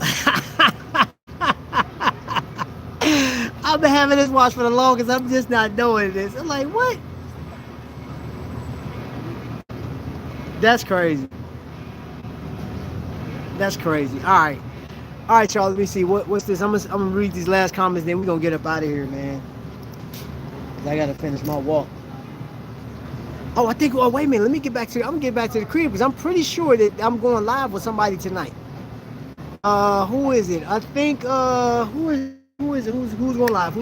Speaker 2: I've been having this watch for the longest. I'm just not knowing this. I'm like, what? That's crazy. All right, y'all. Let me see. What's this? I'm gonna read these last comments, then we're gonna get up out of here, man. I gotta finish my walk. Oh, I think. Oh, wait a minute. I'm gonna get back to the crib, because I'm pretty sure that I'm going live with somebody tonight. Who is it? I think. Who is it? Who's going live?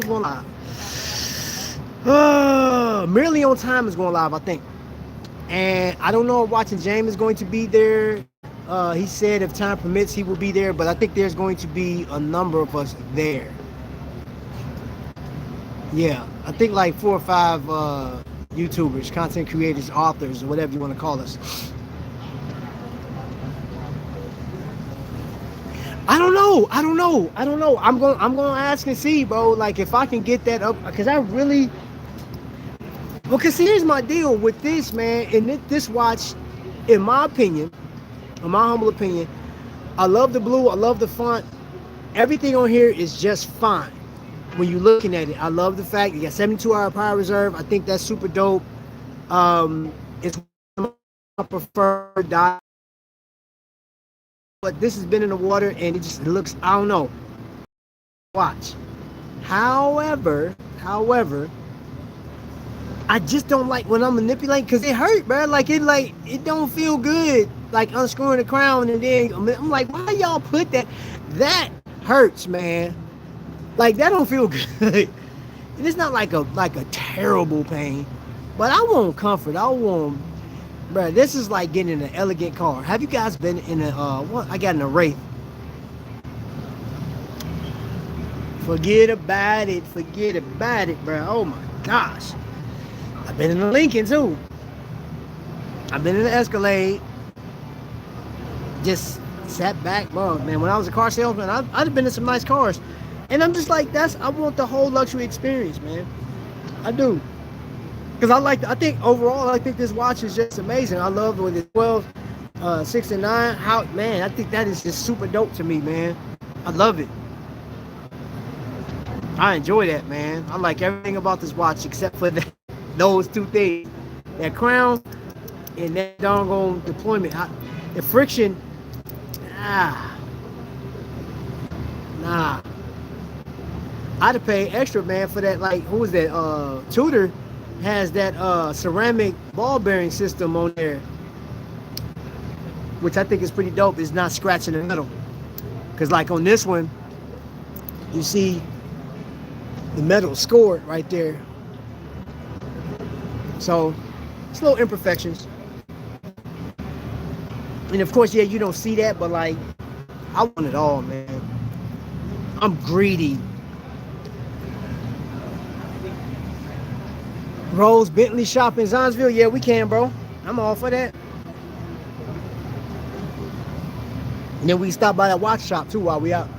Speaker 2: Merely on Time is going live, I think. And I don't know if Watching James is going to be there. He said if time permits, he will be there. But I think there's going to be a number of us there. Yeah, I think like 4 or 5 YouTubers, content creators, authors, or whatever you want to call us. I don't know. I'm going to ask and see, bro. Like if I can get that up, because I really. Because here's my deal with this, man. And this watch, in my opinion, in my humble opinion, I love the blue. I love the font. Everything on here is just fine when you're looking at it. I love the fact you got 72-hour power reserve. I think that's super dope. It's my preferred dial. But this has been in the water and it just looks, I don't know. Watch. However, I just don't like when I'm manipulating because it hurt, bro. Like it don't feel good. Like unscrewing the crown and then I'm like, why y'all put that? That hurts, man. Like that don't feel good. And it's not like a terrible pain, but I want comfort. I want, bro. This is like getting in an elegant car. Have you guys been in a what? I got in a Wraith. Forget about it, bro. Oh my gosh. I've been in the Lincoln too. I've been in the Escalade. Just sat back, bro. Man, when I was a car salesman, I'd have been in some nice cars. And I'm just like, I want the whole luxury experience, man. I do. Because I think overall, I think this watch is just amazing. I love with the 12, 6 and 9. Man, I think that is just super dope to me, man. I love it. I enjoy that, man. I like everything about this watch except for those two things. That crown and that doggone deployment. The friction, nah. I'd have paid extra, man, for that. Like, who was that? Tudor has that ceramic ball bearing system on there, which I think is pretty dope. It's not scratching the metal. Because like on this one, you see the metal scored right there. So it's little imperfections. And of course, yeah, you don't see that, but like, I want it all, man. I'm greedy. Rose Bentley shop in Zionsville. Yeah, we can, bro. I'm all for that. And then we can stop by that watch shop too while we out.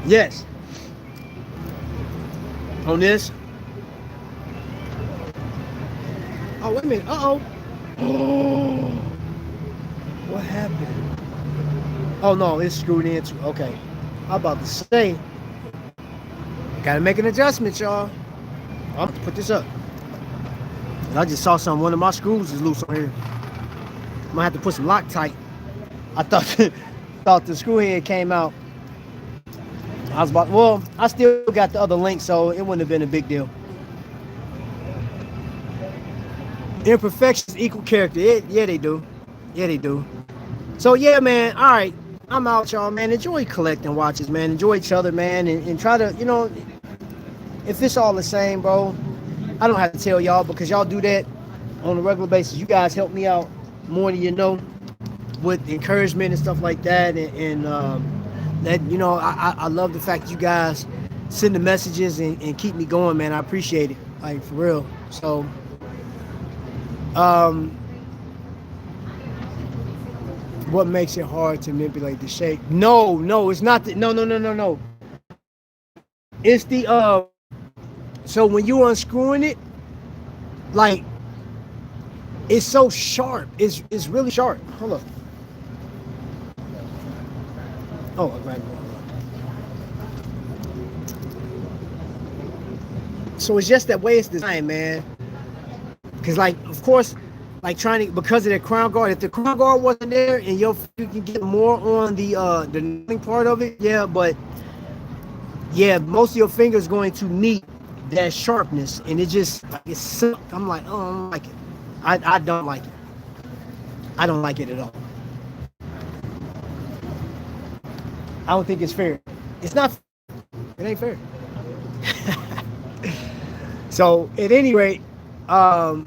Speaker 2: Yes. On this. Oh, wait a minute. Uh-oh. Oh. What happened? Oh, no, it's screwed in too. Okay. I'm about to say. Gotta make an adjustment, y'all. I'm gonna put this up. I just saw something. One of my screws is loose on here. I'm gonna have to put some Loctite. I thought the screw head came out. I still got the other link, so it wouldn't have been a big deal. Imperfections equal character. Yeah, they do. Yeah, they do. So, yeah, man. All right. I'm out, y'all, man. Enjoy collecting watches, man. Enjoy each other, man. And try to, if it's all the same, bro, I don't have to tell y'all because y'all do that on a regular basis. You guys help me out more than you know with encouragement and stuff like that. And that, I love the fact you guys send the messages and keep me going, man. I appreciate it, like, for real. So, what makes it hard to manipulate the shape? No, it's not. No. It's the, so when you're unscrewing it, like, it's so sharp. It's really sharp. Hold up. Oh, right. So it's just that way it's designed, man. Because, like, of course, like because of the crown guard, if the crown guard wasn't there and you can get more on the kneeling part of it, yeah, but yeah, most of your fingers going to need that sharpness, and it just, it's sucked. I'm like, oh, I don't like it. I don't like it. I don't like it at all. I don't think it's fair. It's not. It ain't fair. So at any rate, all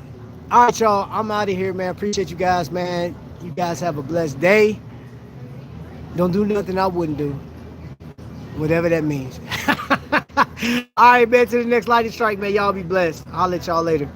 Speaker 2: right, y'all. I'm out of here, man. Appreciate you guys, man. You guys have a blessed day. Don't do nothing I wouldn't do. whatever that means. All right, man, to the next lightning strike, man. Y'all be blessed. I'll let y'all later.